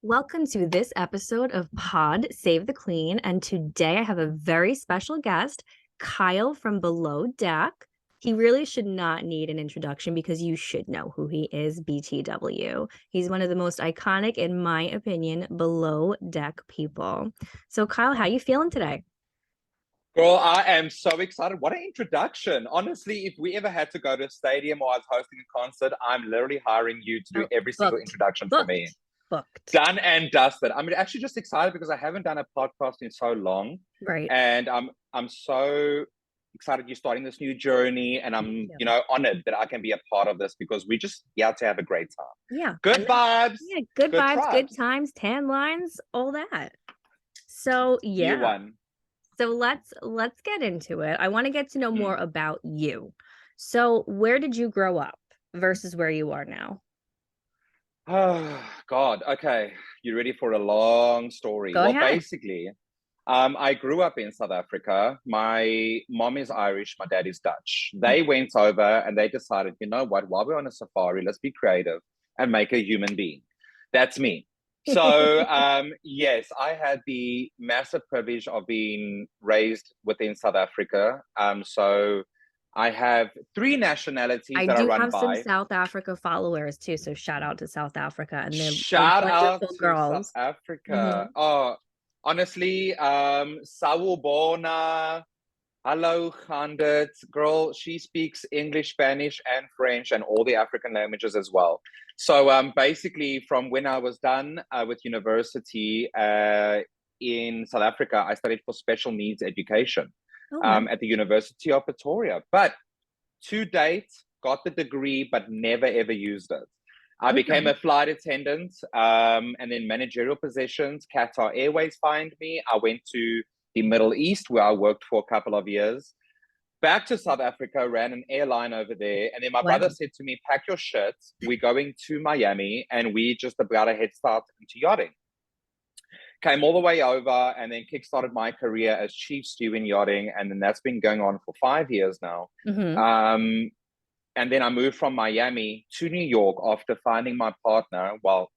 Welcome to this episode of Pod Save the Queen. And today I have a very special guest, Kyle from Below Deck. He really should not need an introduction because you should know who he is, BTW. He's one of the most iconic, in my opinion, Below Deck people. So Kyle, how you feeling today? Girl, I am so excited. What an introduction. Honestly, if we ever had to go to a stadium or I was hosting a concert, I'm literally hiring you to do every single introduction for me. Booked. Done and dusted. I'm actually just excited because I haven't done a podcast in so long. Right. And I'm so excited you're starting this new journey. And I'm, honored that I can be a part of this because we just to have a great time. Yeah. Good vibes. Yeah, good vibes, tribes. good times, tan lines, all that. So yeah. You won. So let's get into it. I want to get to know more about you. So where did you grow up versus where you are now? Oh, God. Okay. You ready for a long story? Go ahead. Basically, I grew up in South Africa. My mom is Irish. My dad is Dutch. They went over and they decided, you know what? While we're on a safari, let's be creative and make a human being. That's me. So, yes, I had the massive privilege of being raised within South Africa. So I have 3 nationalities that I run by. I do have some South Africa followers too, so shout out to South Africa and their shout out to girls. South Africa. Oh, honestly, Sawubona, hello, Khandit. Girl, she speaks English, Spanish, and French, and all the African languages as well. So basically, from when I was done with university in South Africa, I studied for special needs education at the University of Pretoria. But to date, got the degree, but never ever used it. I became a flight attendant and then managerial positions. Qatar Airways find me. I went to the Middle East where I worked for a couple of years. Back to South Africa, ran an airline over there. And then my brother said to me, pack your shit. We're going to Miami and we just about a head start into yachting. Came all the way over and then kickstarted my career as chief stew in yachting. And then that's been going on for 5 years now. And then I moved from Miami to New York after finding my partner. Well,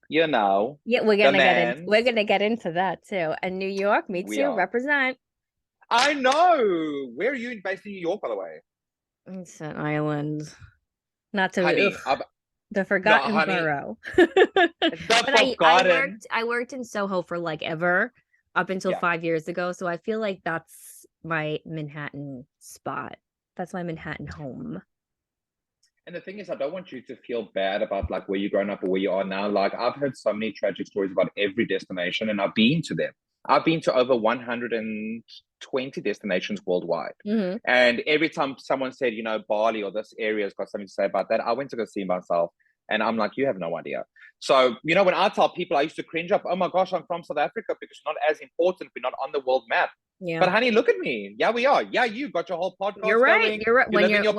you know. Yeah, we're gonna get into that too. And New York, me too. Represent. I know. Where are you based in New York, by the way? It's an island. Not to honey, the forgotten borough. I worked in Soho for like ever up until 5 years ago. So I feel like that's my Manhattan spot. That's my Manhattan home. And the thing is, I don't want you to feel bad about like where you're growing up or where you are now. Like I've heard so many tragic stories about every destination and I've been to them. I've been to over 120 destinations worldwide. And every time someone said, Bali or this area has got something to say about that, I went to go see myself. And I'm like, you have no idea. So, when I tell people, I used to cringe up, oh my gosh, I'm from South Africa because we're not as important. We're not on the world map. Yeah. But honey, look at me. Yeah, we are. Yeah, you got your whole podcast. You're right. Going. You're right. When you're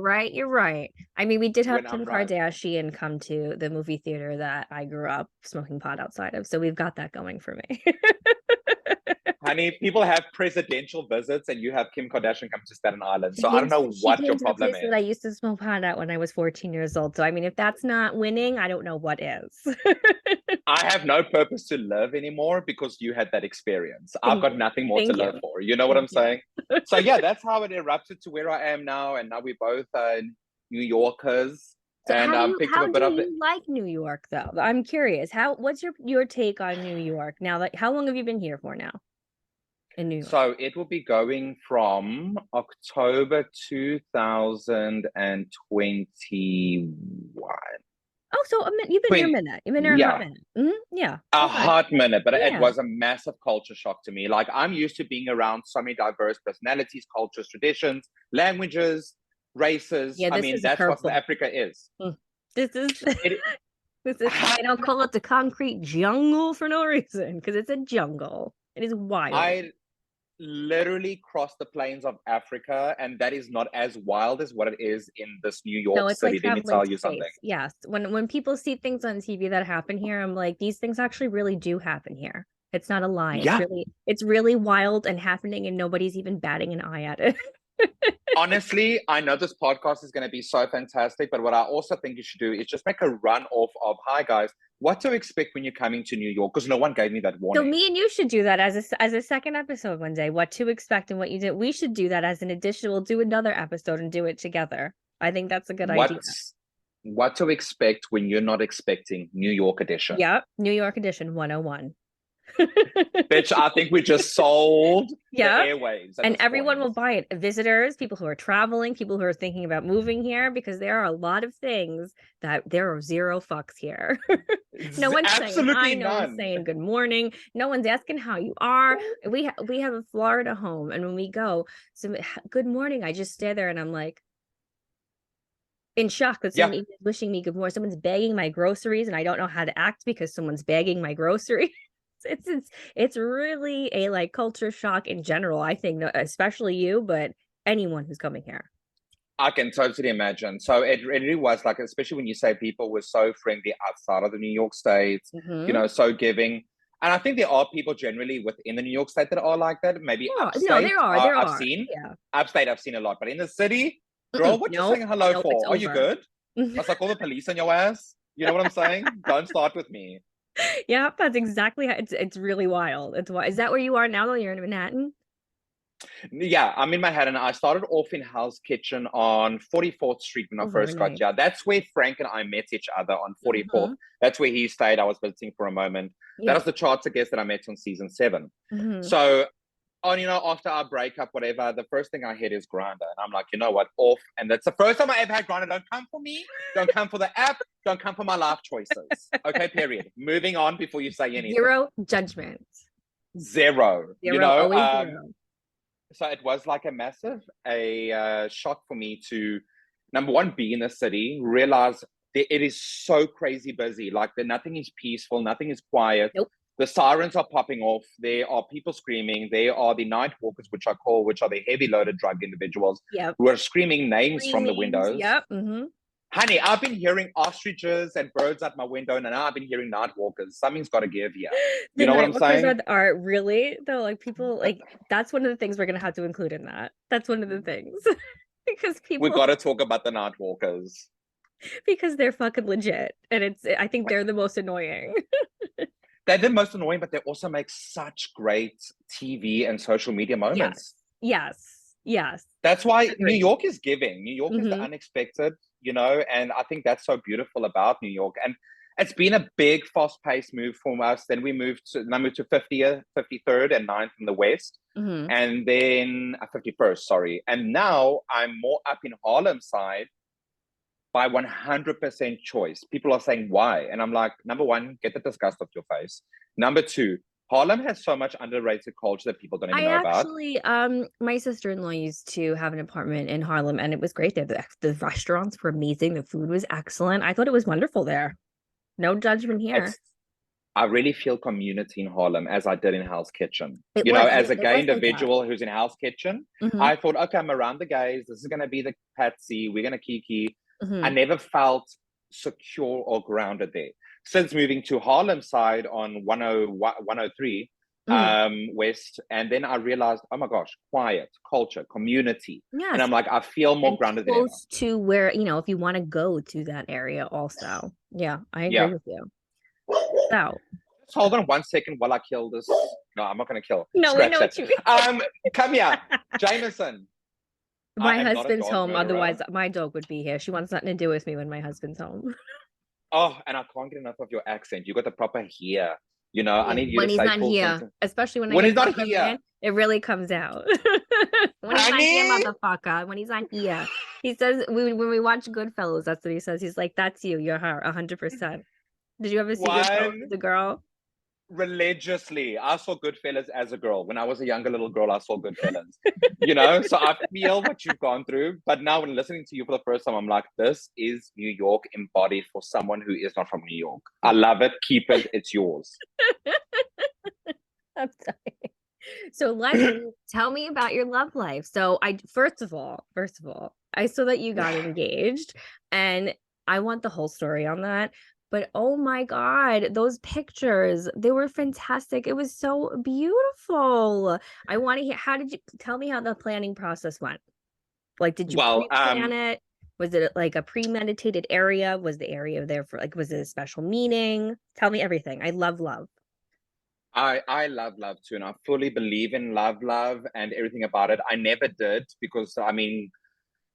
right, you're right. I mean, we did have Kim Kardashian come to the movie theater that I grew up smoking pot outside of. So we've got that going for me. Honey, people have presidential visits and you have Kim Kardashian come to Staten Island. So I don't know what your problem is. I used to smoke pot out when I was 14 years old. So I mean, if that's not winning, I don't know what is. I have no purpose to live anymore because you had that experience. I've got nothing more to live for. You know what I'm saying? So yeah, that's how it erupted to where I am now. And now we're both New Yorkers. So and how do you like New York though? I'm curious. What's your take on New York now? Like, how long have you been here for now? In New York? So it will be going from October 2021. Oh, so you've been here a minute. You've been here a hot minute. Yeah. A hot minute, but it was a massive culture shock to me. Like I'm used to being around so many diverse personalities, cultures, traditions, languages, races. Yeah, I mean, that's what South Africa is. This is I don't call it the concrete jungle for no reason, because it's a jungle. It is wild. I literally crossed the plains of Africa, and that is not as wild as what it is in this New York city. Let me tell you something. Yes. When people see things on TV that happen here, I'm like, these things actually really do happen here. It's not a lie. Yeah. It's really wild and happening, and nobody's even batting an eye at it. Honestly, I know this podcast is going to be so fantastic, but what I also think you should do is just make a run off of, hi guys, what to expect when you're coming to New York, because no one gave me that So warning. me and you should do that as a second episode one day. What to expect and what you did. We should do that as an addition. We'll do another episode and do it together. I think that's a good idea. What to expect when you're not expecting New York edition. Yep, New York edition 101. Bitch, I think we just sold Yeah. the airwaves. And everyone will buy it. Visitors, people who are traveling, people who are thinking about moving here, because there are a lot of things that there are zero fucks here. No one's saying hi, no one's saying good morning, no one's asking how you are. We have a Florida home, and when we go, so good morning, I just stay there and I'm like in shock that someone is wishing me good morning. Someone's bagging my groceries and I don't know how to act because someone's bagging my groceries. It's really a like culture shock in general, I think, especially you, but anyone who's coming here. I can totally imagine. So it really was like, especially when you say people were so friendly outside of the New York State, you know, so giving. And I think there are people generally within the New York State that are like that. Maybe upstate. No, there are. I've seen. Yeah. Upstate, I've seen a lot. But in the city, girl, what you saying hello for? Are you good? I was like, all the police on your ass. You know what I'm saying? Don't start with me. Yeah, that's exactly how it's really wild. It's why. Is that where you are now though? You're in Manhattan? Yeah, I'm in Manhattan. I started off in Hell's Kitchen on 44th Street when I first got here. That's where Frank and I met each other, on 44th. That's where he stayed. I was visiting for a moment. That was the charter guest that I met on season 7. So you know, after our breakup, whatever, the first thing I hit is Grindr. And I'm like, you know what, off. And that's the first time I ever had Grindr. Don't come for me. Don't come for the app. Don't come for my life choices. Okay, period. Moving on before you say anything. Zero judgment. Zero. You know, zero. So it was like a massive shock for me to, number one, be in the city, realize that it is so crazy busy. Like nothing is peaceful. Nothing is quiet. Nope. The sirens are popping off. There are people screaming. There are the night walkers, which are the heavy loaded drug individuals who are screaming names from the windows. Yep. Honey, I've been hearing ostriches and birds at my window, and now I've been hearing night walkers. Something's got to give here. You know what I'm saying? Are really though, like people like that's one of the things we're gonna have to include in that. That's one of the things because people. We've got to talk about the night walkers because they're fucking legit, and I think they're the most annoying. They're the most annoying, but they also make such great TV and social media moments. Yes. That's why New York is giving. New York is the unexpected, you know, and I think that's so beautiful about New York. And it's been a big, fast-paced move for us. Then we moved to 50th, 53rd, and 9th in the West. And then 51st, sorry. And now I'm more up in Harlem side by 100% choice. People are saying why, and I'm like, number one, get the disgust off your face. Number two, Harlem has so much underrated culture that people don't even know about. Actually, my sister-in-law used to have an apartment in Harlem, and it was great there. The restaurants were amazing. The food was excellent. I thought it was wonderful there. No judgment here. I really feel community in Harlem as I did in Hell's Kitchen. You know, as a gay individual who's in Hell's Kitchen, I thought, okay, I'm around the gays. This is going to be the patsy. We're going to kiki. I never felt secure or grounded there. Since moving to Harlem side on 103 West, and then I realized, oh my gosh, quiet, culture, community. Yes. And I'm like, I feel more grounded there. Close to where, you know, if you want to go to that area also. Yeah, I agree with you. So just hold on 1 second while I kill this. No, I'm not going to kill. No, I know what you mean. Come here, Jameson. My husband's home. Murderer. Otherwise, my dog would be here. She wants nothing to do with me when my husband's home. Oh, and I can't get enough of your accent. You got the proper here. You know, I need you when to he's say not here, especially when he's not here, in, it really comes out. When he's not here, motherfucker. When he's not here, he says when we watch Goodfellas, that's what he says. He's like, "That's you. You're her, 100%." Did you ever see Goodfellas, the girl? Religiously, I saw Goodfellas as a girl. When I was a younger little girl, I saw Goodfellas. You know, so I feel what you've gone through. But now, when listening to you for the first time, I'm like, this is New York embodied for someone who is not from New York. I love it. Keep it. It's yours. I'm sorry. So, tell me about your love life. So, first of all, I saw that you got engaged, and I want the whole story on that. But oh my God, those pictures, they were fantastic. It was so beautiful. I want to hear, tell me how the planning process went. Like, did you Well, pre-plan it? Was it like a premeditated area? Was the area there for like, was it a special meaning? Tell me everything. I love love. I love love too, and I fully believe in love and everything about it. I never did because I mean,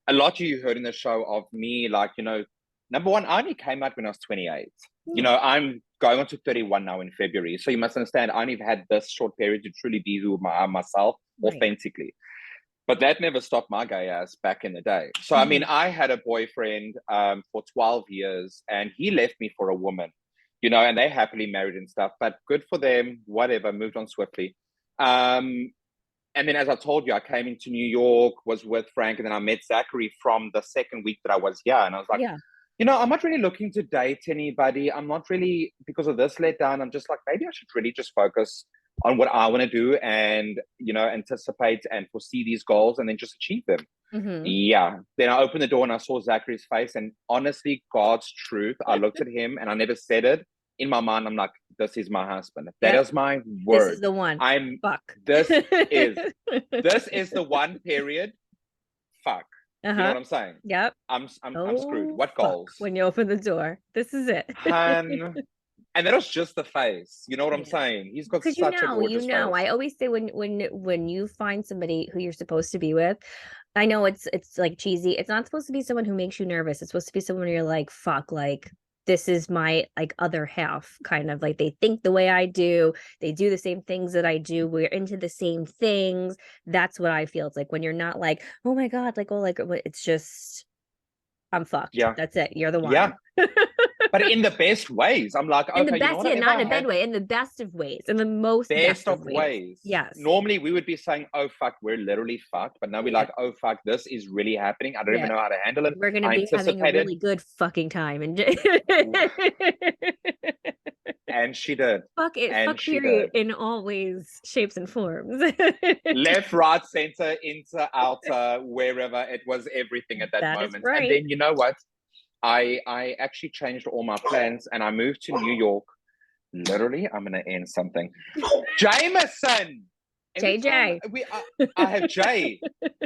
a lot you heard in the show of me, like, you know, number one, I only came out when I was 28. You Yeah. know, I'm going on to 31 now in February. So you must understand, I only had this short period to truly be who I am myself Right. authentically. But that never stopped my gay ass back in the day. So, I mean, I had a boyfriend for 12 years and he left me for a woman, you know, and they happily married and stuff, but good for them, whatever, moved on swiftly. And then, as I told you, I came into New York, was with Frank, and then I met Zachary from the second week that I was here. And I was like, Yeah. you know, I'm not really looking to date anybody. I'm not really, because of this letdown, I'm just like, maybe I should really just focus on what I want to do and, you know, anticipate and foresee these goals and then just achieve them. Mm-hmm. Yeah. Then I opened the door and I saw Zachary's face. And honestly, God's truth, I looked at him and I never said it. In my mind, I'm like, this is my husband. That Yep. is my This is word. the one. I'm, Fuck. this is, this is the one period. Fuck. You know Uh-huh. what I'm saying? Yep. I'm screwed. Oh, What fuck. goals? When you open the door. This is it. Hun. And that was just the face. You know what I'm Yeah. saying? He's got Because such a you gorgeous know, face. I always say when you find somebody who you're supposed to be with, I know it's like cheesy. It's not supposed to be someone who makes you nervous. It's supposed to be someone where you're like, fuck, like this is my like other half, kind of like they think the way I do, they do the same things that I do, we're into the same things. That's what I feel. It's like when you're not like, oh my God, like, oh, like it's just I'm fucked. Yeah. That's it. You're the Yeah. one. But in the best ways. I'm like, In the okay, you know best, what? yeah, If not I in a bad had way, in the best of ways, in the most best best of of ways. ways, Yes. normally we would be saying, oh, fuck, we're literally fucked. But now we're Yeah. like, oh, fuck, this is really happening. I don't Yeah. even know how to handle it. We're gonna I be having a anticipated. really good fucking time and And she did. fuck it, And fuck she period did. in all ways, shapes, and forms. Left, right, center, inter, outer, wherever. It was everything at that That is moment. And right. then you know what? I actually changed all my plans and I moved to New York. Literally, I'm gonna end something. Jameson. Every time JJ. I have Jay,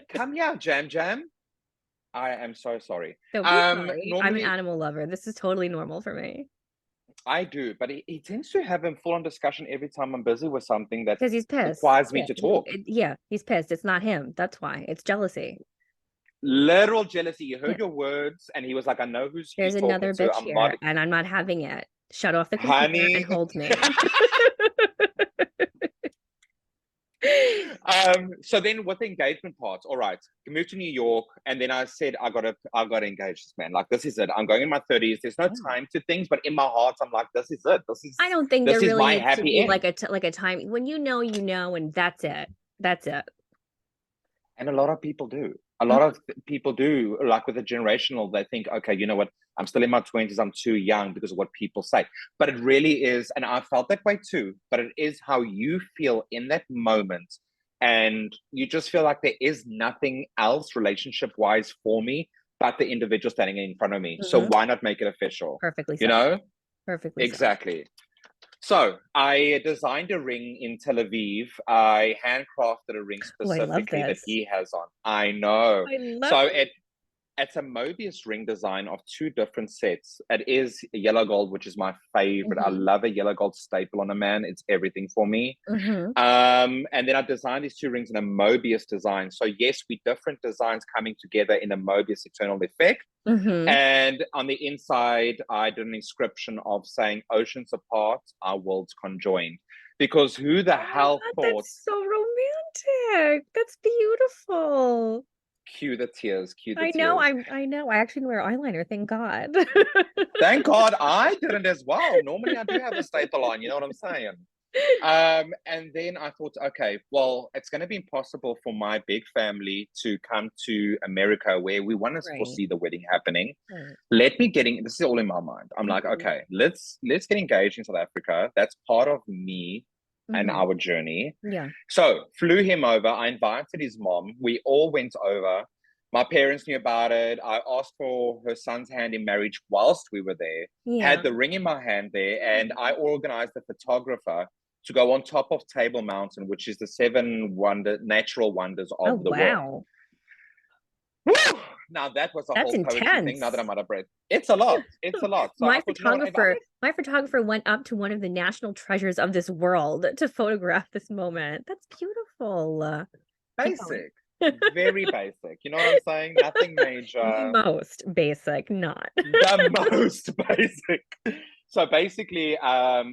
come here, Jam Jam. I am so sorry. Don't be sorry. I'm an Normally animal lover. This is totally normal for me. I do, but he tends to have a full-on discussion every time I'm busy with something that Because he's pissed. requires me Yeah. to talk. Yeah, he's pissed. It's not him. That's why. It's jealousy. Literal jealousy. You Yeah. heard your words, and he was like, "I know who There's he's talking another to. bitch I'm not, here, and I'm not having it. Shut off the computer and honey." hold me. So then with the engagement part, all right, moved to New York, and then I said, I gotta engage this man. Like, this is it. I'm going in my 30s. There's no time to things, but in my heart, I'm like, this is it. I don't think This there is really my needs to happy be like end. a time when you know, and that's it. That's it. And a lot of people do. A Mhm. lot of people do, like with the generational, they think, okay, you know what? I'm still in my 20s. I'm too young because of what people say. But it really is, and I felt that way too, but it is how you feel in that moment. And you just feel like there is nothing else relationship wise for me but the individual standing in front of me. So Mhm. why not make it official? Perfectly You said. know? Perfectly said. Exactly. So I designed a ring in Tel Aviv. I handcrafted a ring Oh, I love specifically that this. he has on. I know. I love So it. it's a Mobius ring design of two different sets. It is yellow gold, which is my favorite. I Mhm. love a yellow gold staple on a man. It's everything for me. Mhm. And then I designed these two rings in a Mobius design. So yes, we different designs coming together in a Mobius eternal effect. Mhm. And on the inside, I did an inscription of saying, "Oceans apart, our worlds conjoined." Because who the Oh my hell God, thought, that's so romantic. That's beautiful. cue the tears, cue the I know. tears. I know. I actually wear eyeliner, thank God. Thank God I didn't as well. Normally I do have a staple on, you know what I'm saying? And then I thought, okay, well, it's going to be impossible for my big family to come to America where we want to Right. foresee the wedding happening. Right. Let me get in. This is all in my mind. I'm like, Mhm. okay, let's get engaged in South Africa. That's part of me and Mhm. our journey. Yeah. So flew him over. I invited his mom. We all went over. My parents knew about it. I asked for her son's hand in marriage whilst we were there. Had Yeah. the ring in my hand there, and I organized a photographer to go on top of Table Mountain, which is the natural wonders Oh, of the world. wow. Woo! now that was a That's whole poetry thing. Now that intense. I'm out of breath, it's a lot. It's a lot. So I thought, you know what? My photographer went up to one of the national treasures of this world to photograph this moment. That's beautiful. Keep going. Basic, very basic. You know what I'm saying? Nothing The major. most basic, not. The most basic. So basically,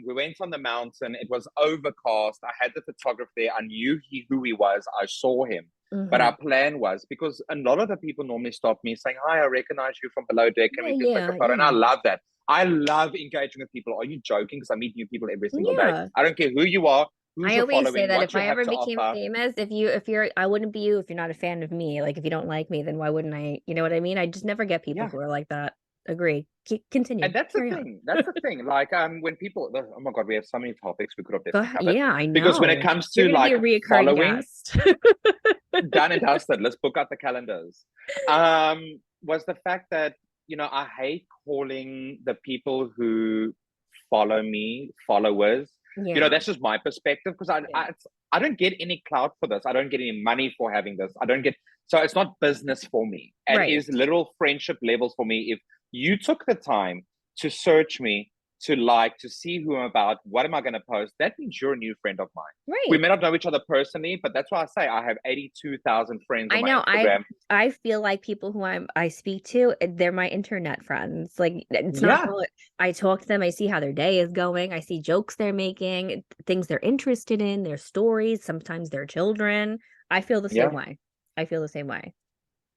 we went on the mountain. It was overcast. I had the photographer there. I knew who he was. I saw him. But Mhm. our plan was, because a lot of the people normally stop me saying, "Hi, I recognize you from below deck. Can Yeah, we please take a yeah, photo?" And I yeah. love that. I love engaging with people. Are you joking? Because I meet new people every single day. Yeah. I don't care who you are, who's I you're always say following, that what if you I have ever to became offer. famous, I wouldn't be you if you're not a fan of me. Like if you don't like me, then why wouldn't I? You know what I mean? I just never get people Yeah. who are like that. Agree. Continue. And that's the Carry on. thing. That's the thing. Like, when people, oh my God, we have so many topics we could have Go definitely ahead. covered. Yeah, I Because when it know. comes You're to gonna be like a reoccurring following, guest. done and dusted. Let's book out the calendars. Was the fact that, I hate calling the people who follow me followers. Yeah. That's just my perspective, because Yeah. I don't get any clout for this. I don't get any money for having this. I don't get, so it's not business for me. It Right. is literal friendship levels for me. If you took the time to search me, to see who I'm about, what am I going to post, that means you're a new friend of mine. We Right. may not know each other personally, but that's why I say I have 82,000 friends I on my know. Instagram. I feel like people who I speak to, they're my internet friends. Like it's not Yeah, I talk to them, I see how their day is going, I see jokes they're making, things they're interested in, their stories, sometimes their children. I feel the same yeah. way. I feel the same way.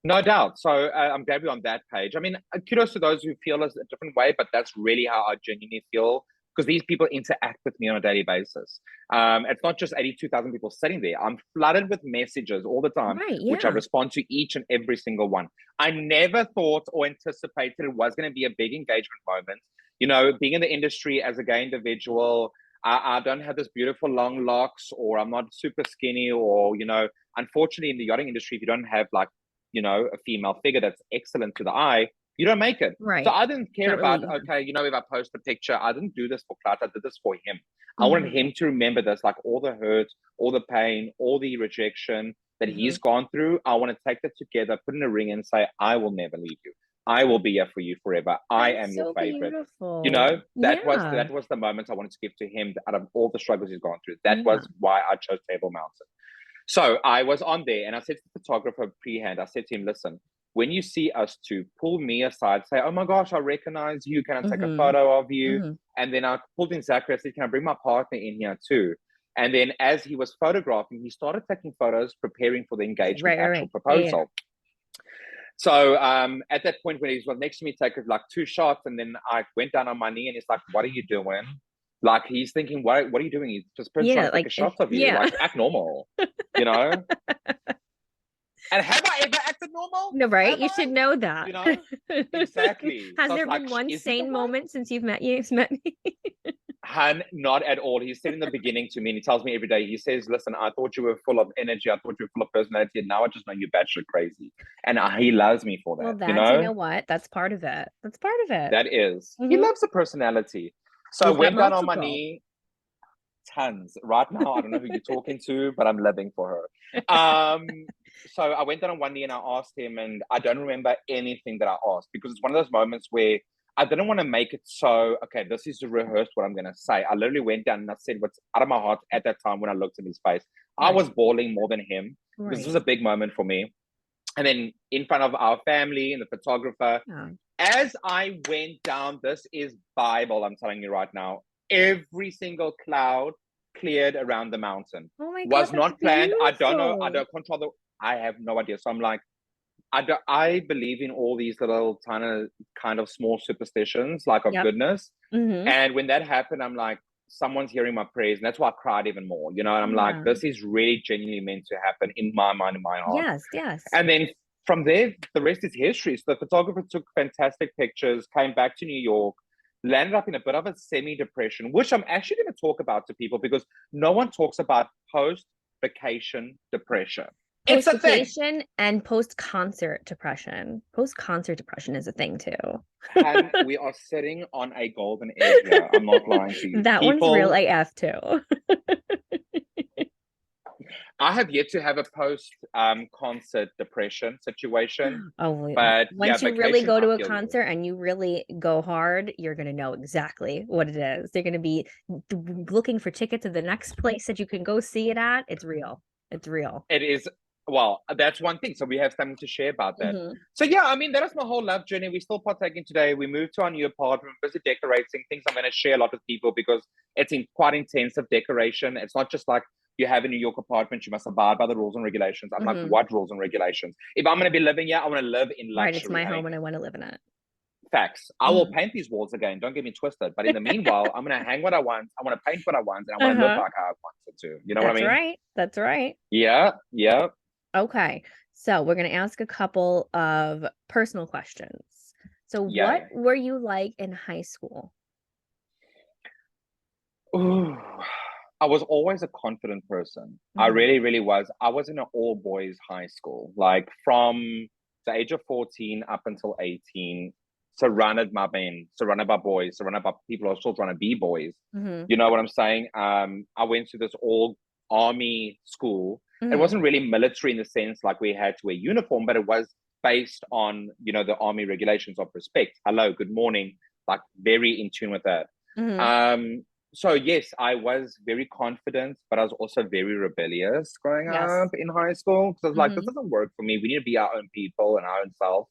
No doubt. So I'm glad we're on that page. I mean, kudos to those who feel a different way, but that's really how I genuinely feel, because these people interact with me on a daily basis. It's not just 82,000 people sitting there. I'm flooded with messages all the time, Right. which I Yeah. respond to each and every single one. I never thought or anticipated it was going to be a big engagement moment. Being in the industry as a gay individual, I don't have this beautiful long locks, or I'm not super skinny, or, unfortunately in the yachting industry, if you don't have like, a female figure that's excellent to the eye, you don't make it. So Right. I didn't care Not about, really. okay, if I post a picture, I didn't do this for clout, I did this for him. I wanted Hmm. him to remember this, like all the hurt, all the pain, all the rejection that Hmm. he's gone through. I want to take that together, put in a ring, and say, I will never leave you. I will be here for you forever. I That's am your so favorite. beautiful. Yeah. That was the moment I wanted to give to him out of all the struggles he's gone through. That Yeah. was why I chose Table Mountain. So I was on there, and I said to the photographer pre-hand, I said to him, listen, when you see us two, pull me aside, say, oh my gosh, I recognize you. Can I take a Hmm. photo of you? Hmm. And then I pulled in Zachary. I said, can I bring my partner in here too? And then as he was photographing, he started taking photos, preparing for the engagement, Right. Right. actual Right. Yeah. Yeah. proposal. So at that point, when he was next to me, take like 2 shots, and then I went down on my knee, and he's like, what are you doing? Like, he's thinking, what are you doing? He's just trying Yeah. to take a shot of you. Yeah. Like, act normal, you know? And have I ever acted normal? No, right? Have You should I? know that. Exactly. Has So there it's like, been one is it the sane one? moment since you've met me? Han, not at all. He said in the beginning to me, and he tells me every day, he says, listen, I thought you were full of energy. I thought you were full of personality. And now I just know you're batshit crazy. And he loves me for Well, that, you know what? That's part of it. That's part of it. That is. He Hmm. loves the personality. So I You've got went down on my multiple. knee, tons. Right now, I don't know who you're talking to, but I'm living for her. So I went down on one knee and I asked him, and I don't remember anything that I asked, because it's one of those moments where I didn't want to make it so, okay, this is to rehearse what I'm going to say. I literally went down and I said what's out of my heart at that time when I looked in his face. I was Right. bawling more than him. This was Right. a big moment for me. And then in front of our family and the photographer, Yeah. as I went down, this is Bible, I'm telling you right now. Every single cloud cleared around the mountain. Oh my God, Was that's not planned. I don't know. I beautiful. don't control I have no idea. So I'm like, I believe in all these little tiny, kind of small superstitions, like of Yep. goodness. Hmm. And when that happened, I'm like, someone's hearing my prayers. And that's why I cried even more, And I'm like, Yeah. this is really genuinely meant to happen in my mind, in my heart. Yes. Yes. And then from there, the rest is history. So the photographer took fantastic pictures, came back to New York, landed up in a bit of a semi-depression, which I'm actually going to talk about to people, because no one talks about post-vacation depression. It's Post a thing. vacation and post concert depression. Post concert depression is a thing too. And we are sitting on a golden egg here. I'm not lying to you. That one's real People, AF too. I have yet to have a post concert depression situation. Oh, But yeah, once you really vacation, go I to a feel you. concert and you really go hard, you're gonna know exactly what it is. They're gonna be looking for tickets to the next place that you can go see it at. It's real. It's real. It is, well, that's one thing. So we have something to share about that. Hmm. So yeah, I mean, that is my whole love journey. We're still partaking today. We moved to our new apartment, busy decorating, things I'm going to share a lot with people because it's in quite intensive decoration. It's not just like you have a New York apartment, you must abide by the rules and regulations. I'm like, Hmm. what rules and regulations? If I'm going to be living here, I want to live in Right, it's luxury. my Hey, home and I want to live in it. facts. I will Hmm. paint these walls again. Don't get me twisted. But in the meanwhile, I'm going to hang what I want. I want to paint what I want, and I want to live Uh-huh. like how I want it to. You know what I That's mean? right. That's right. Yeah, yeah, Okay. So we're gonna ask a couple of personal questions. So what yeah. were you like in high school? Ooh, I was always a confident person. I Hmm. really, really was. I was in an all boys high school, like from the age of 14 up until 18, surrounded by men, surrounded by boys, surrounded by people who are still trying to be boys. Hmm. You know what I'm saying? I went to this all army school. It Hmm. wasn't really military in the sense like we had to wear uniform, but it was based on, the army regulations of respect. Hello, good morning. Like very in tune with that. Hmm. Um, so yes, I was very confident, but I was also very rebellious growing up Yes. in high school because I was like, this Hmm. doesn't work for me. We need to be our own people and our own self.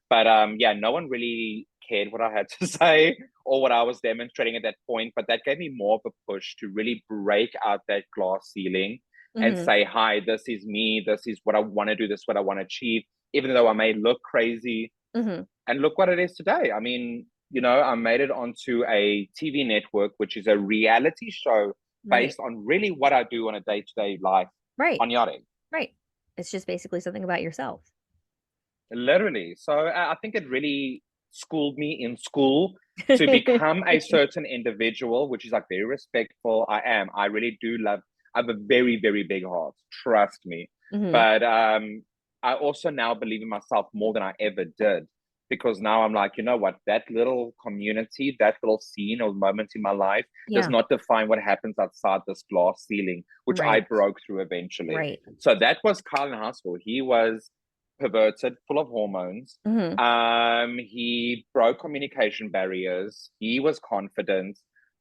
But yeah, no one really cared what I had to say or what I was demonstrating at that point. But that gave me more of a push to really break out that glass ceiling and Hmm. say, hi, this is me. This is what I want to do. This is what I want to achieve. Even though I may look crazy, Hmm. and look what it is today. I mean, I made it onto a TV network, which is a reality show Right. based on really what I do on a day to day life Right. on yachting, Right. It's just basically something about yourself. literally. So I think it really schooled me in school to become a certain individual, which is like very respectful. I am. I really do love. I have a very, very big heart. Trust me. Hmm. But I also now believe in myself more than I ever did because now I'm like, you know what? That little community, that little scene or moment in my life does Yeah. not define what happens outside this glass ceiling, which I Right. broke through eventually. Right. So that was Kyle in high school. He was perverted, full of hormones. Hmm. He broke communication barriers. He was confident,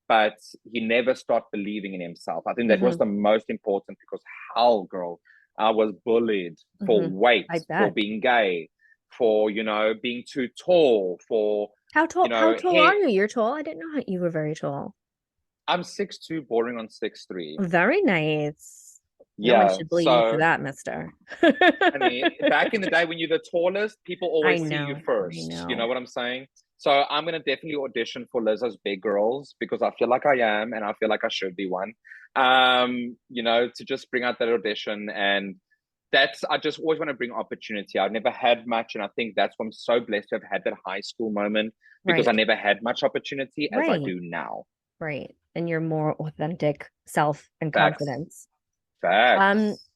but he never stopped believing in himself. I think that was Hmm. the most important because hell, girl, I was bullied for Hmm. weight, I for bet. being gay, for being too tall, for How tall hair. are you? You're tall. I didn't know you were very tall. I'm 6'2", bordering on 6'3". Very nice. No one Yeah, should bully you for so that, mister. I mean, back in the day when you're the tallest, people I always see you know. I first. You know know. what I'm saying? So I'm gonna definitely audition for Lizzo's Big Girls because I feel like I am, and I feel like I should be one. To just bring out that audition, and I just always want to bring opportunity. I've never had much, and I think that's why I'm so blessed to have had that high school moment because I Right. never had much opportunity as I Right. do now. Right. And your more authentic self and Facts, confidence. Um, facts.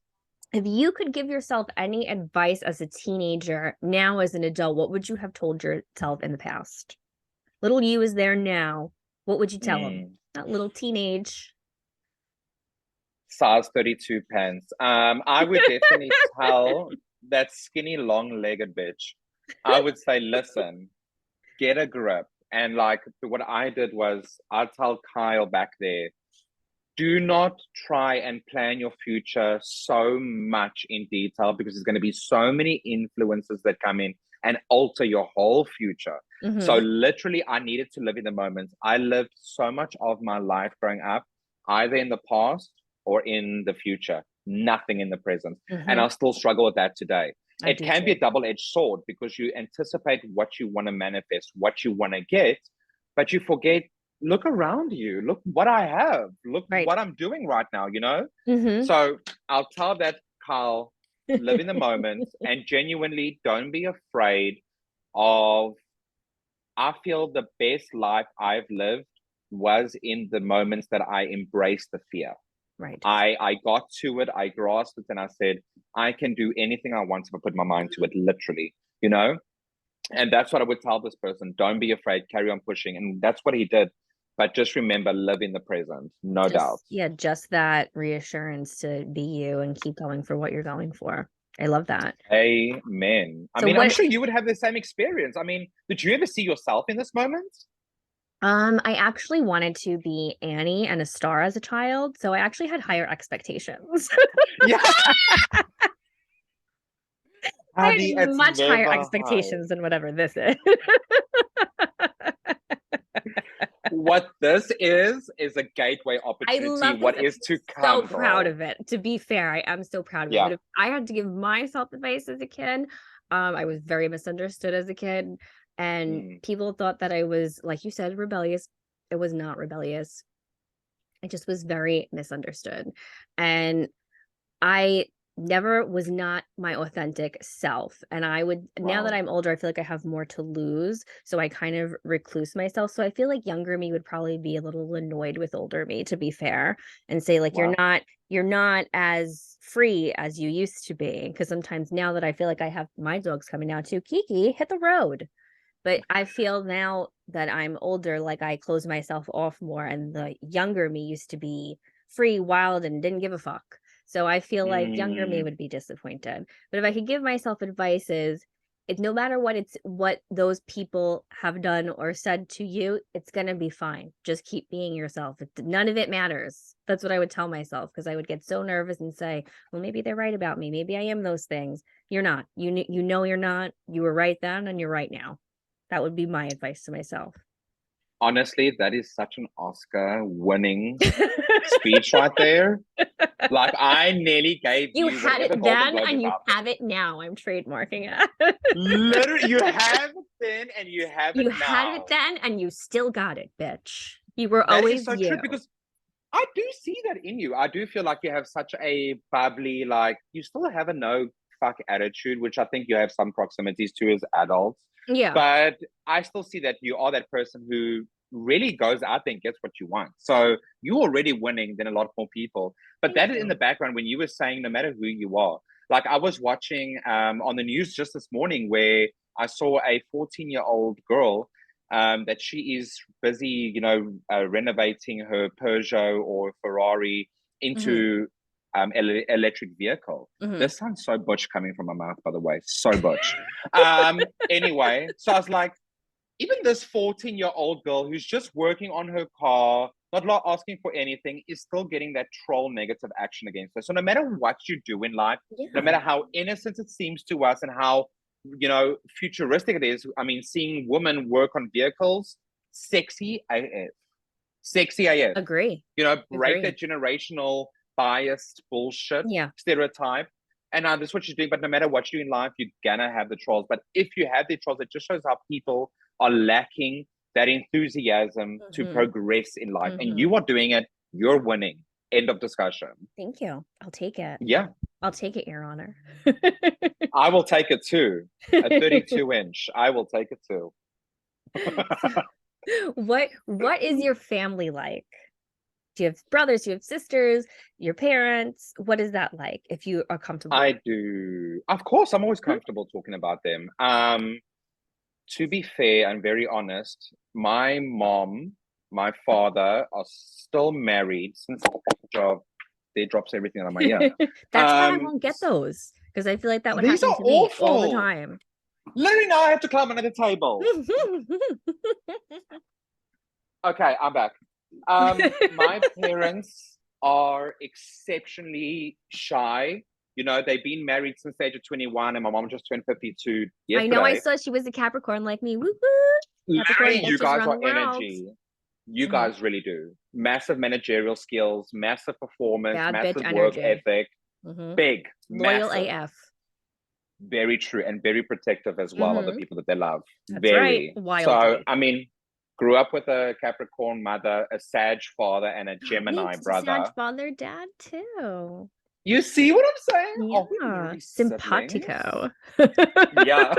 if you could give yourself any advice as a teenager, now as an adult, what would you have told yourself in the past? Little you is there now. What would you tell him? Mm. Not little teenage. Size 32 pants. I would definitely tell that skinny, long-legged bitch. I would say, listen, get a grip. And like what I did was I'd tell Kyle back there, do not try and plan your future so much in detail because there's going to be so many influences that come in and alter your whole future. So Hmm. literally, I needed to live in the moment. I lived so much of my life growing up, either in the past or in the future, nothing in the present. And Hmm. I still struggle with that today. I It do can be too. a double-edged sword because you anticipate what you want to manifest, what you want to get, but you forget, look around you, look what I have, look Right. what I'm doing right now. Hmm. So I'll tell that, Carl, live in the moment and genuinely don't be afraid of. I feel the best life I've lived was in the moments that I embraced the fear. Right. I got to it, I grasped it, and I said, I can do anything I want if I put my mind to it, literally, you know? And that's what I would tell this person. Don't be afraid, carry on pushing. And that's what he did. But just remember, live in the present, no doubt. Just that reassurance to be you and keep going for what you're going for. I love that. Amen. I So mean, I'm what sure you would have the same experience. I mean, did you ever see yourself in this moment? I actually wanted to be Annie and a star as a child, so I actually had higher expectations. Yeah. I Honey, had it's much higher never high. expectations than whatever this is. What this is a gateway I opportunity. love this. What I'm is to so come, proud girl? of it. To be fair, I am so proud of it. Yeah. But if I had to give myself advice as a kid, I was very misunderstood as a kid. And Mm, people thought that I was, like you said, rebellious. It was not rebellious. I just was very misunderstood. And I never was not my authentic self. And I would, now that wow. I'm older, I feel like I have more to lose. So I kind of recluse myself. So I feel like younger me would probably be a little annoyed with older me, to be fair, and say, like, Wow. you're not as free as you used to be. Cause sometimes now that I feel like I have my dogs coming out too, Kiki, hit the road. But I feel now that I'm older, like I close myself off more, and the younger me used to be free, wild, and didn't give a fuck. So I feel like younger me Mm, would be disappointed. But if I could give myself advice is it's no matter what those people have done or said to you, it's gonna be fine. Just keep being yourself. None of it matters. That's what I would tell myself because I would get so nervous and say, well, maybe they're right about me. Maybe I am those things. You're not. You know you're not. You were right then and you're right now. That would be my advice to myself. honestly, that is such an Oscar winning speech right there. Like, I nearly gave You you had whatever it Golden then Globe is and you out there. have it now. I'm trademarking it. Literally, you have it then and you have it You had it now. then and you still got it, bitch. You were That is always so true you. because I do see that in you. I do feel like you have such a bubbly, like, you still have a no fuck attitude, which I think you have some proximities to as adults. Yeah. But I still see that you are that person who really goes out there and gets what you want. So you're already winning than a lot more people. But Thank that is in the you. background when you were saying, no matter who you are, like I was watching on the news just this morning where I saw a 14-year-old girl that she is busy, renovating her Peugeot or Ferrari Hmm. into electric vehicle. Hmm. This sounds so butch coming from my mouth, by the way, so butch. Anyway, so I was like, even this 14-year-old girl who's just working on her car, not asking for anything, is still getting that troll negative action against her. So no matter what you do in life, no Yeah. matter how innocent it seems to us and how futuristic it is, I mean, seeing women work on vehicles, sexy AF. Sexy AF. Agree. Break Agree. that generational biased bullshit Yeah. stereotype. And this is what you're doing. But no matter what you do in life, you're gonna have the trolls. But if you have the trolls, it just shows how people are lacking that enthusiasm to Hmm. progress in life. And Hmm. you are doing it, you're winning. End of discussion. Thank you. I'll take it. Yeah, I'll take it, Your Honor. I will take it too. A 32-inch. I will take it too. So, what is your family like? Do you have brothers? Do you have sisters? Your parents? What is that like if you are comfortable? I do. Of course, I'm always Mhm. comfortable talking about them. To be fair and very honest, my mom, my father are still married since the job. They drops everything out of my ear. That's why I won't get those because I feel like that would These happen are to me all the awful. time. Literally, now I have to climb under the table. Okay, I'm back. My parents are exceptionally shy. They've been married since the age of 21, and my mom just turned 52 I know I yesterday. saw she was a Capricorn like me. Woo woo. Literally, Capricorn you bitches guys around the are world. energy. You Hmm. guys really do. Massive managerial skills, massive performance, Bad bitch massive work energy. ethic. Hmm. Big, Loyal massive, AF. very true, and very protective as well of the Hmm. people that they love. That's right. Very. So, Wildly. I mean, grew up with a Capricorn mother, a Sag father, and a Me, Gemini Sag brother. father, dad too. You see what I'm saying? Are we Yeah. literally siblings? Simpatico. Yeah.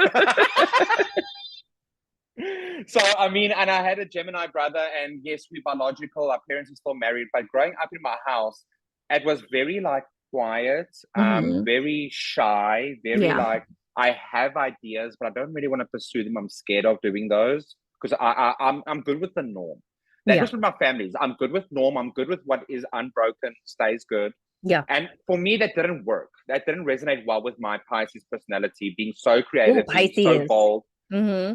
So, I mean, and I had a Gemini brother, and yes, we're biological. Our parents are still married, but growing up in my house, it was very like quiet, Hmm. very shy, very Yeah. like I have ideas, but I don't really want to pursue them. I'm scared of doing those because I'm good with the norm. That Yeah. was with my families. I'm good with norm. I'm good with what is unbroken, stays good. Yeah. And for me, that didn't work. That didn't resonate well with my Pisces personality, being so Oh, creative, being so Pisces. bold, Mm-hmm.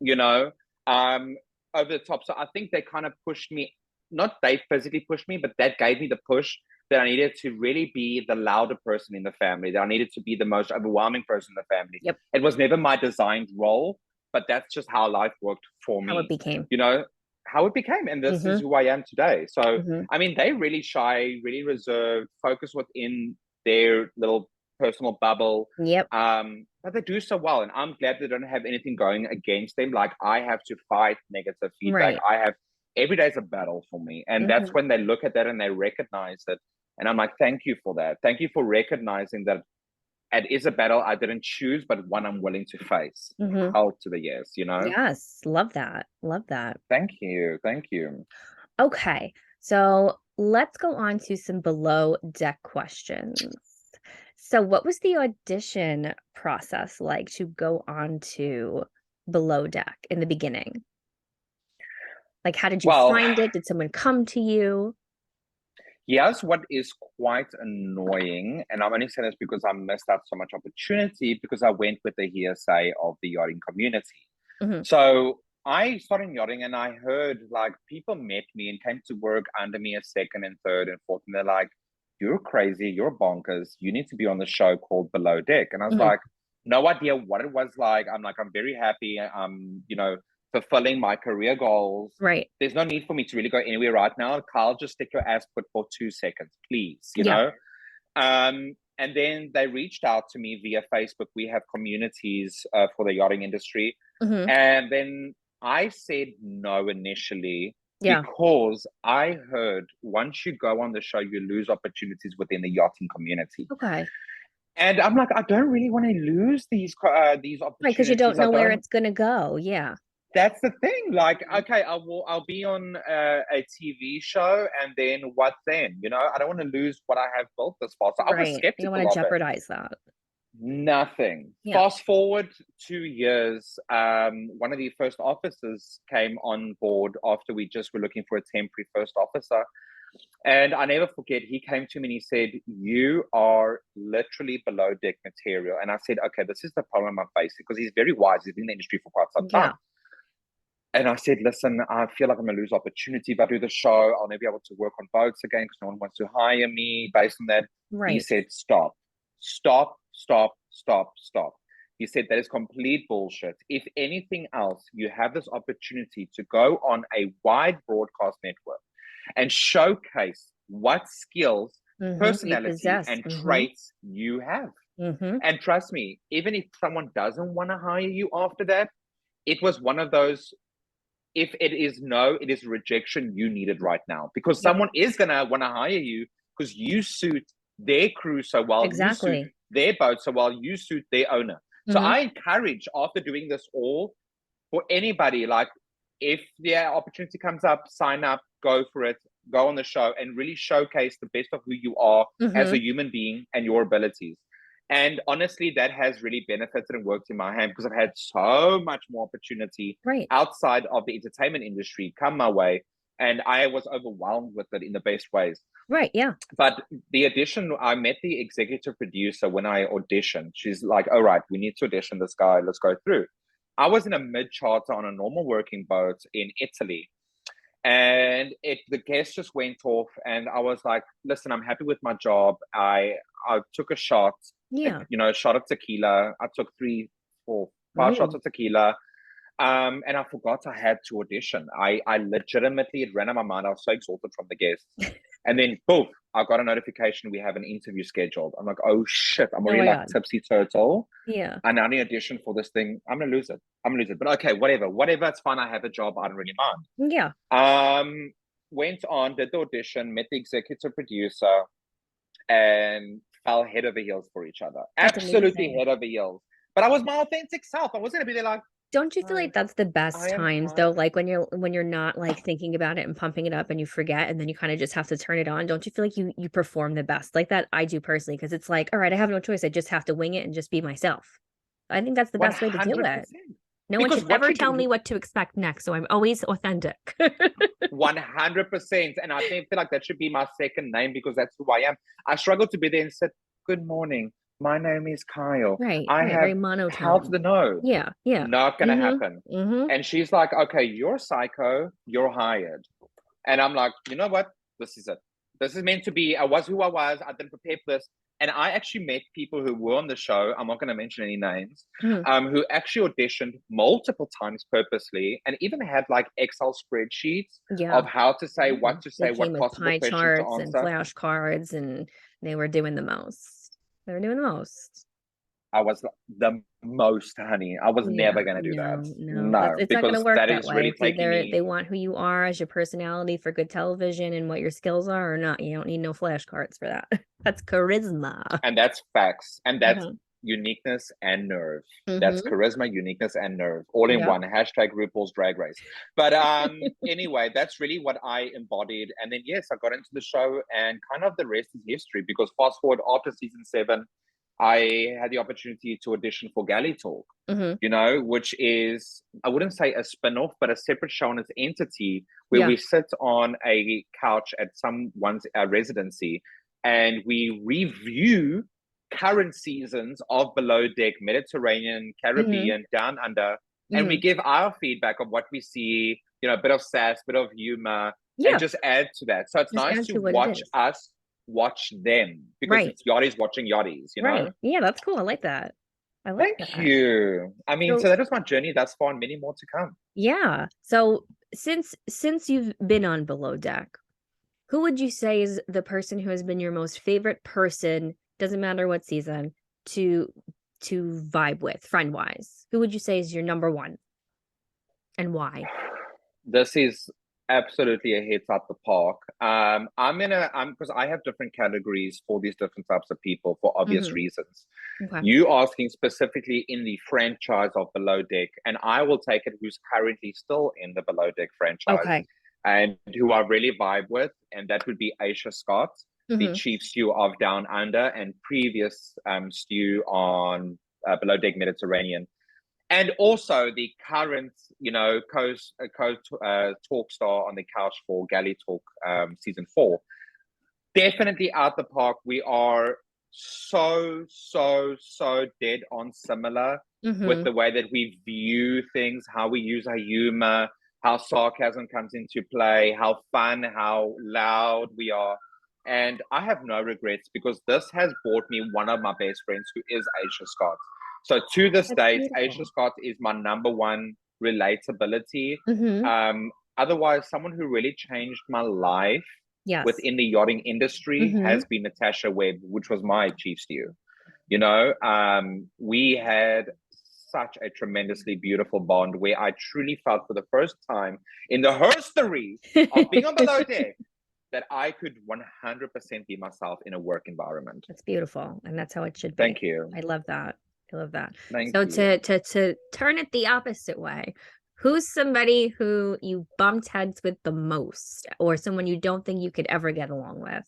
you know, um, over the top. So I think they kind of pushed me, not they physically pushed me, but that gave me the push that I needed to really be the louder person in the family, that I needed to be the most overwhelming person in the family. Yep. It was never my designed role, but that's just how life worked for How it me, became. you know, how it became. And this is Mm-hmm. who I am today. So, Mm-hmm. I mean, they really shy, really reserved, focus within their little personal bubble. Yep. But they do so well. And I'm glad they don't have anything going against them. Like I have to fight negative feedback. Right. I have every day is a battle for me. And that's Mm-hmm. when they look at that and they recognize it. And I'm like, thank you for that. Thank you for recognizing that it is a battle I didn't choose, but one I'm willing to face. Mm-hmm. Held to the yes, you know? Yes. Love that. Love that. Thank you. Thank you. Okay. So let's go on to some below deck questions. So what was the audition process like to go on to below deck in the beginning? Like, how did you Well, find it? Did someone come to you? here's what is quite annoying, and I'm only saying this because I missed out so much opportunity because I went with the hearsay of the yachting community. Hmm. So I started yachting and I heard like people met me and came to work under me a second and third and fourth, and they're like, "You're crazy, you're bonkers, you need to be on the show called Below Deck." And I was Hmm. like, no idea what it was like. I'm like, I'm very happy. Fulfilling my career goals. Right. There's no need for me to really go anywhere right now. Kyle, just stick your ass put for 2 seconds, please, you Yeah. know? And then they reached out to me via Facebook. We have communities for the yachting industry. Hmm. And then I said no initially Yeah. because I heard once you go on the show, you lose opportunities within the yachting community. Okay. And I'm like, I don't really want to lose these Right, because you don't opportunities. I know where don't. it's gonna go. Yeah. That's the thing. Like, Mhm. okay, I'll be on a TV show, and then what then? You know, I don't want to lose what I have built this far. So I was Right. You don't want skeptical to of it. jeopardize that. Nothing. Yeah. Fast forward 2 years, one of the first officers came on board after we just were looking for a temporary first officer. And I never forget, he came to me and he said, "You are literally below deck material." And I said, "Okay, this is the problem I'm facing," because he's very wise. He's been in the industry for quite some Yeah. time. And I said, "Listen, I feel like I'm going to lose opportunity if I do the show. I'll never be able to work on boats again because no one wants to hire me based on that." He Right. said, "Stop, stop, stop, stop, stop." He said, "That is complete bullshit. If anything else, you have this opportunity to go on a wide broadcast network and showcase what skills, You personality, possess. and traits you have. Hmm. And trust me, even if someone doesn't want to hire you after that, it was one of those, if it is no, it is rejection you needed right now because Yep. someone is going to want to hire you because you suit their crew so well, you suit Exactly. their boat so well, you suit their owner." So Hmm. I encourage, after doing this all, for anybody, like if the opportunity comes up, sign up, go for it, go on the show and really showcase the best of who you are as Hmm. a human being and your abilities. And honestly, that has really benefited and worked in my hand because I've had so much more opportunity Right. outside of the entertainment industry come my way. And I was overwhelmed with it in the best ways. Right. Yeah. But the audition, I met the executive producer when I auditioned. She's like, "All right, we need to audition this guy. Let's go through." I was in a mid charter on a normal working boat in Italy. And the guest just went off, and I was like, "Listen, I'm happy with my job." I took a shot, Yeah. a shot of tequila. I took 3, 4, 5 shots Ooh. of tequila. And I forgot I had to audition. I legitimately, it ran out of my mind. I was so exhausted from the guests. And then, poof, I got a notification we have an interview scheduled. I'm like, oh shit, I'm Oh already my like God. tipsy turtle. Yeah. And I need audition for this thing. I'm gonna lose it. I'm gonna lose it. But okay, whatever. It's fine. I have a job. I don't really mind. Yeah. Went on, did the audition, met the executive producer, and fell head over heels for each other. That's Absolutely amazing. head over heels. But I was my authentic self. I wasn't gonna be there like, Don't you feel "Hi, like that's the I best am times though? Kyle." Like when you're not like thinking about it and pumping it up and you forget and then you kind of just have to turn it on. Don't you feel like you perform the best? Like that I do personally because it's like, all right, I have no choice. I just have to wing it and just be myself. I think that's the best way to do it. 100%. No one should what ever you tell do, me what to expect next, so I'm always authentic. 100%. And I feel like that should be my second name because that's who I am. I struggle to be there and say, "Good morning. My name is Kyle. Right, I right, have very held monotone. the no." Yeah, yeah. Not gonna happen. Mm-hmm. And she's like, "Okay, you're psycho. You're hired." And I'm like, you know what? This is it. This is meant to be. I was who I was. I didn't prepare for this. And I actually met people who were on the show. I'm not going to mention any names, Mm-hmm. who actually auditioned multiple times purposely and even had like Excel spreadsheets Yeah. of how to say, Yeah. what to They say, came what with possible pie question to charts and answer. flashcards, and they were doing the most. They were doing the most. I was the most, honey. I was Yeah, never going to do that. no. No, It's not gonna because work that that is way. really It's taking either me. they want who you are as your personality for good television and what your skills are or not. You don't need no flashcards for that. That's charisma. And that's facts. And that's Uh-huh. uniqueness and nerve. That's Mm-hmm. charisma, uniqueness, and nerve, all in Yep. one. Hashtag RuPaul's Drag Race. But anyway, that's really what I embodied. And then yes, I got into the show, and kind of the rest is history. Because fast forward after season 7, I had the opportunity to audition for Galley Talk. Mm-hmm. You know, which is, I wouldn't say a spin-off, but a separate show on its entity where Yeah. we sit on a couch at someone's residency and we review current seasons of Below Deck, Mediterranean, Mm-hmm. Caribbean, Down Under, and we Mm-hmm. give our feedback of what we see, you know, a bit of sass, bit of humor, and Yeah. just add to that. So it's Just nice add to to what it watch is. us watch them because Right. it's yachties watching yachties, you know? Right. Yeah, that's cool. I like that. I like Thank that. you. I mean, So so that is my journey thus far and many more to come. yeah. So since you've been on Below Deck, who would you say is the person who has been your most favorite person, doesn't matter what season, to vibe with, friend-wise? Who would you say is your number one and why? This is absolutely a hit out the park. I'm because I have different categories for these different types of people for obvious Mhm. reasons. Okay. You asking specifically in the franchise of Below Deck, and I will take it who's currently still in the Below Deck franchise Okay. and who I really vibe with, and that would be Aisha Scott, the Mhm. chief stew of Down Under and previous stew on Below Deck Mediterranean. And also the current, you know, talk star on the couch for Galley Talk season 4. Definitely out the park. We are so dead on similar with Mhm. the way that we view things, how we use our humor, how sarcasm comes into play, how fun, how loud we are. And I have no regrets because this has brought me one of my best friends who is Aisha Scott. So to this That's date, Aisha beautiful. Scott is my number one relatability. Mhm. Otherwise, someone who really changed my life Yes. within the yachting industry Mhm. has been Natasha Webb, which was my chief stew. You know, we had such a tremendously beautiful bond where I truly felt for the first time in the history of being on Below Deck that I could 100% be myself in a work environment. That's beautiful, and that's how it should be. Thank you. I love that. I love that. Thank So you. to turn it the opposite way, who's somebody who you bumped heads with the most, or someone you don't think you could ever get along with,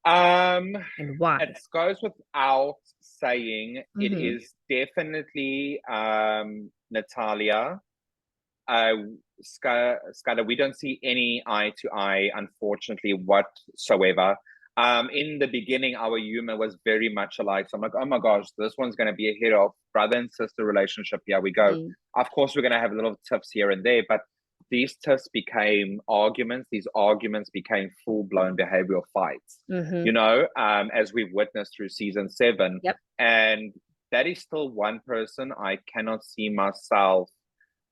Um, and why? it goes without saying, it Mm-hmm. is definitely Natalia. Uh, Scudder, we don't see any eye to eye, unfortunately, whatsoever. In the beginning, our humor was very much alike. So I'm like, oh my gosh, this one's going to be a hit of brother and sister relationship. Here we go. Mm-hmm. Of course, we're going to have little tiffs here and there, but these tiffs became arguments. These arguments became full blown behavioral fights, Mm-hmm. you know, as we've witnessed through season 7. Yep. And that is still one person I cannot see myself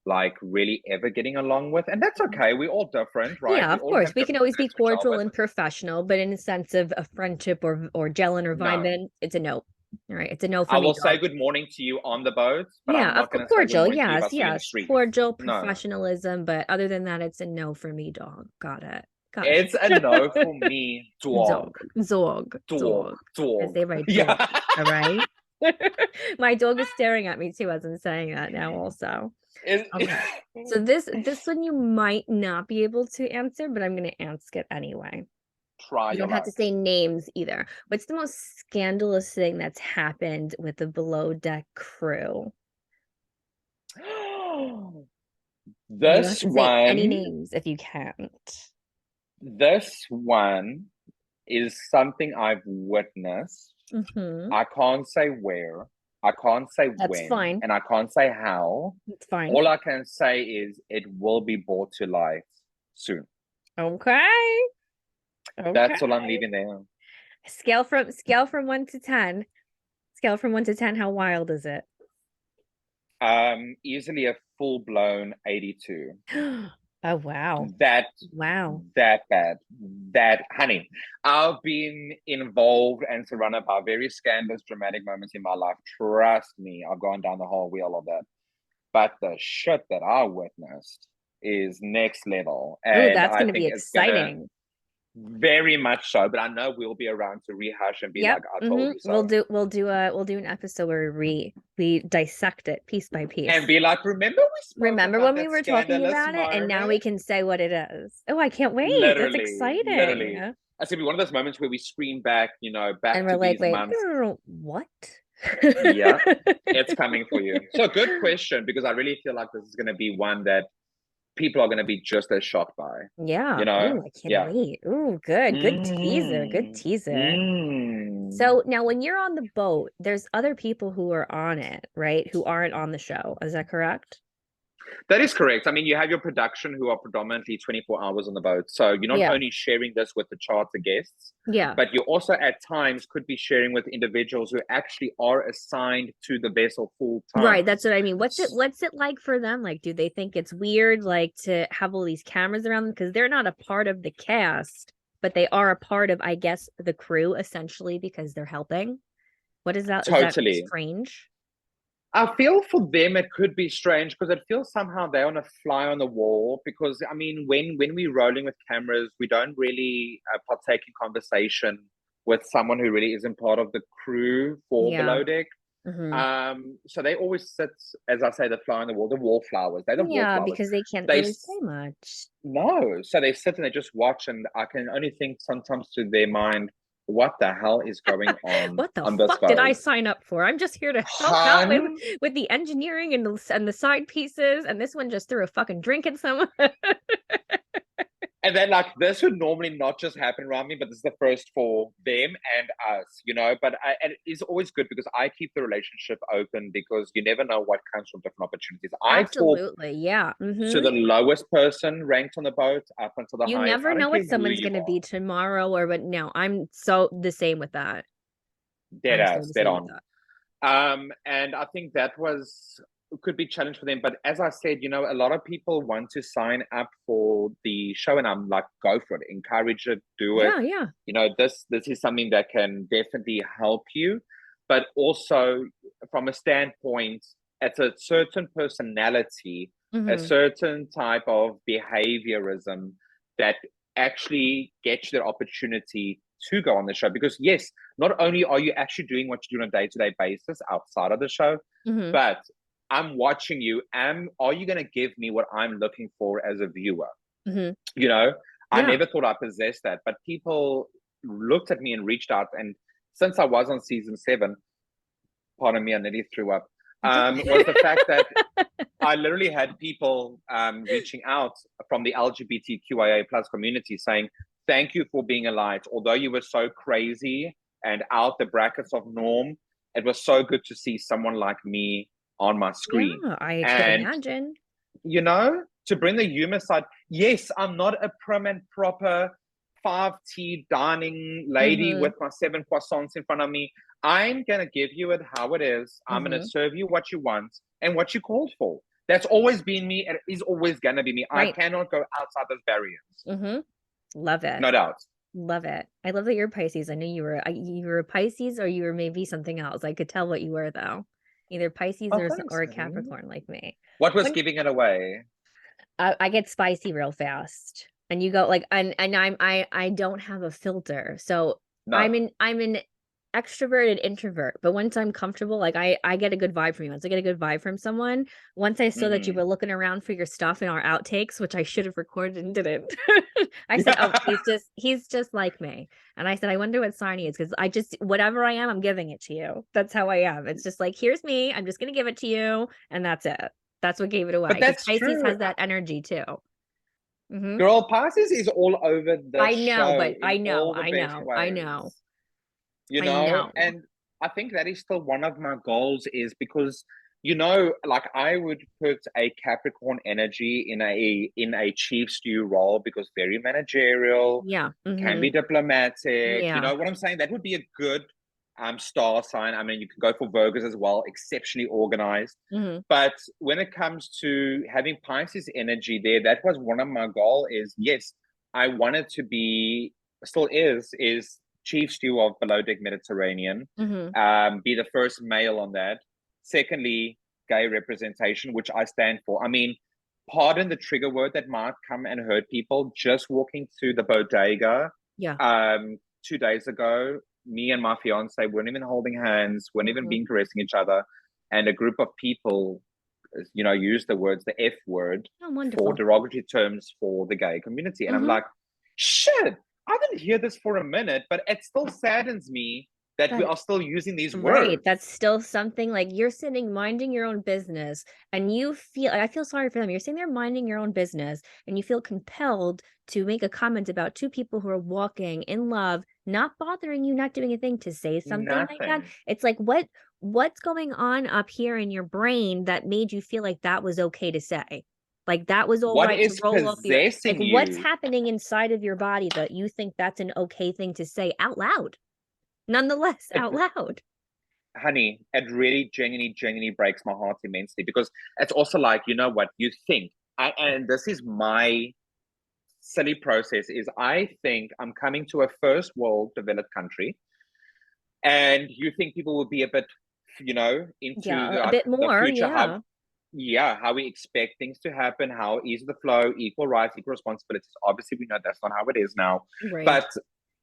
like really ever getting along with. And that's okay. We're all different, right? Yeah, We of all course. have We can different always be strengths, which are, cordial but and professional, but in a sense of a friendship or gelling or no. vibing, it's a no. All right, it's a no for I me, will say dog. good morning to you on the boat, but Yeah, I'm not going to say good cordial. morning to you if I Yes, see you in the yes. street. Cordial No. professionalism, but other than that, it's a no for me, dog. Got it. Got It's a it. no for me, dog. Dog, dog, Dog. dog. I Dog. say right dog. Yeah. All right. My dog is staring at me too as I'm saying that now also. It, Okay. So this one you might not be able to answer, but I'm gonna ask it anyway. try You your don't have to luck. say names either. What's the most scandalous thing that's happened with the Below Deck crew? And you don't have This to say any one, names if you can't. this one is something I've witnessed. Mm-hmm. I can't say where, I can't say That's when, fine. and I can't say how. It's fine. All I can say is it will be brought to light soon. Okay. Okay. That's all I'm leaving there. Scale from 1 to 10. Scale from 1 to 10. How wild is it? Easily a full blown 82. Oh wow. That Wow. that bad. That honey. I've been involved and surrounded by very scandalous, dramatic moments in my life. Trust me, I've gone down the whole wheel of that. But the shit that I witnessed is next level. Oh, And that's I gonna be think it's gonna exciting. very much so. But I know we'll be around to rehash and be Yep. like, I told you We'll so. do an episode where we dissect it piece by And piece. be like, remember we spoke Remember about when we that were talking scandalous about it and now we moment? can say what it is. Oh, I can't wait. That's Literally, exciting. literally. It's gonna be one of those moments where we scream back, back And we're to like, these wait, months. what? Yeah, it's coming for you. So good question, because I really feel like this is gonna be one that people are gonna be just as shocked by. Yeah. Oh, I can't Yeah. wait. Oh, good. Good teaser. Good Mm, teaser. mm. So now when you're on the boat, there's other people who are on it, right? Who aren't on the show. Is that correct? That is correct. I mean, you have your production who are predominantly 24 hours on the boat. So you're not Yeah. only sharing this with the charter guests, Yeah. but you also at times could be sharing with individuals who actually are assigned to the vessel full time. Right, that's what I mean. What's it like for them? Like, do they think it's weird like to have all these cameras around them because they're not a part of the cast, but they are a part of, I guess, the crew essentially because they're helping? What is that? Is that Totally. strange? I feel for them it could be strange because it feels somehow they're on a fly on the wall. Because I mean, when we're rolling with cameras, we don't really partake in conversation with someone who really isn't part of the crew for Yeah. Below Deck. Hmm. So they always sit, as I say, the fly on the wall, the wallflowers. They're the Yeah, wallflowers. because they can't They really say much. no, so they sit and they just watch, and I can only think sometimes to their mind, what the hell is going What the on this fuck did I boat? sign up for? I'm just here to help out with Hun, with the engineering and the side pieces, and this one just threw a fucking drink at someone. and then like this would normally not just happen around me, but this is the first for them and us. And it is always good because I keep the relationship open because you never know what comes from different opportunities. I talk Absolutely, yeah. to the lowest person ranked on the boat up until the You highest. never I don't know care what who someone's you gonna are. be tomorrow or what. No, I'm so the same with that. Dead I'm so ass, the dead same with on. that. And I think that was could be a challenge for them. But as I said, a lot of people want to sign up for the show, and I'm like, go for it, encourage it, do it. Yeah, yeah. This is something that can definitely help you, but also from a standpoint, it's a certain personality, a Hmm. certain type of behaviorism that actually gets you the opportunity to go on the show. Because yes, not only are you actually doing what you do on a day-to-day basis outside of the show, Hmm. but I'm watching you. Are you going to give me what I'm looking for as a viewer? Hmm. You know, I Yeah. never thought I possessed that, but people looked at me and reached out. And since I was on season 7, pardon me, I nearly threw up, It's was the fact okay. that I literally had people reaching out from the LGBTQIA plus community saying, thank you for being a light. Although you were so crazy and out the brackets of norm, it was so good to see someone like me on my Yeah, screen. I could And, imagine. to bring the humor side, yes, I'm not a prim and proper 5T dining lady Hmm. with my 7 croissants in front of me. I'm going to give you it how it is. I'm going to Hmm. serve you what you want and what you called for. That's always been me, and it is always going to be me. I Right. cannot go outside those barriers. Hmm. Love it. No doubt. Love it. I love that you're Pisces. I knew you were a Pisces or you were maybe something else. I could tell what you were though. Either Pisces Oh, or thanks, a honey. Capricorn like me. What was When giving it away? I get spicy real fast. And you go like and I don't have a filter. So No. I'm an extroverted introvert, but once I'm comfortable, like I get a good vibe from you. Once I get a good vibe from someone, once I saw that you Mm-hmm. were looking around for your stuff in our outtakes, which I should have recorded and didn't. I said, "Oh, Yeah. he's just like me." And I said, "I wonder what sign he is because I just whatever I'm giving it to you. That's how I am. It's just like, here's me. I'm just gonna give it to you, and that's it." That's what gave it away. But Because that's Pisces true. has that energy too. Hmm. Girl, Pisces is all over the I know, show but in all the best I know, ways, I know. and I think that is still one of my goals is because, like I would put a Capricorn energy in a chief stew role because very managerial, Yeah. can be diplomatic. You Yeah. know what I'm saying? That would be a good star sign. I mean, you can go for Virgos as well, exceptionally organized. Hmm. But when it comes to having Pisces energy there, that was one of my goal is yes, I wanted to be, still is chief stew of Below Deck Mediterranean, Hmm. be the first male on that. Secondly, gay representation, which I stand for. I mean, pardon the trigger word that might come and hurt people. Just walking to the bodega Yeah. 2 days ago, me and my fiance weren't even holding hands, weren't even Hmm. being caressing each other, and a group of people, used the words the F word Oh, for wonderful. derogatory terms for the gay community, and I'm Hmm. like, shit. I didn't hear this for a minute, but it still saddens me that we That are still using these Right. words. That's still something like you're sitting minding your own business and you feel, I feel sorry for them. You're sitting there minding your own business and you feel compelled to make a comment about two people who are walking in love, not bothering you, not doing a thing to say something like that. Nothing. It's like what's going on up here in your brain that made you feel like that was okay to say? Like that was all What right to is roll off your, like possessing what's you? happening inside of your body that you think that's an okay thing to say out loud, nonetheless, It out loud. honey, it really genuinely breaks my heart immensely because it's also like, you know what, you think, and this is my silly process, is I think I'm coming to a first world developed country, and you think people will be a bit, into Yeah, a like bit the more, future, how, yeah. yeah, how we expect things to happen, how easy the flow, equal rights, equal responsibilities. Obviously, we know that's not how it is now, Right. but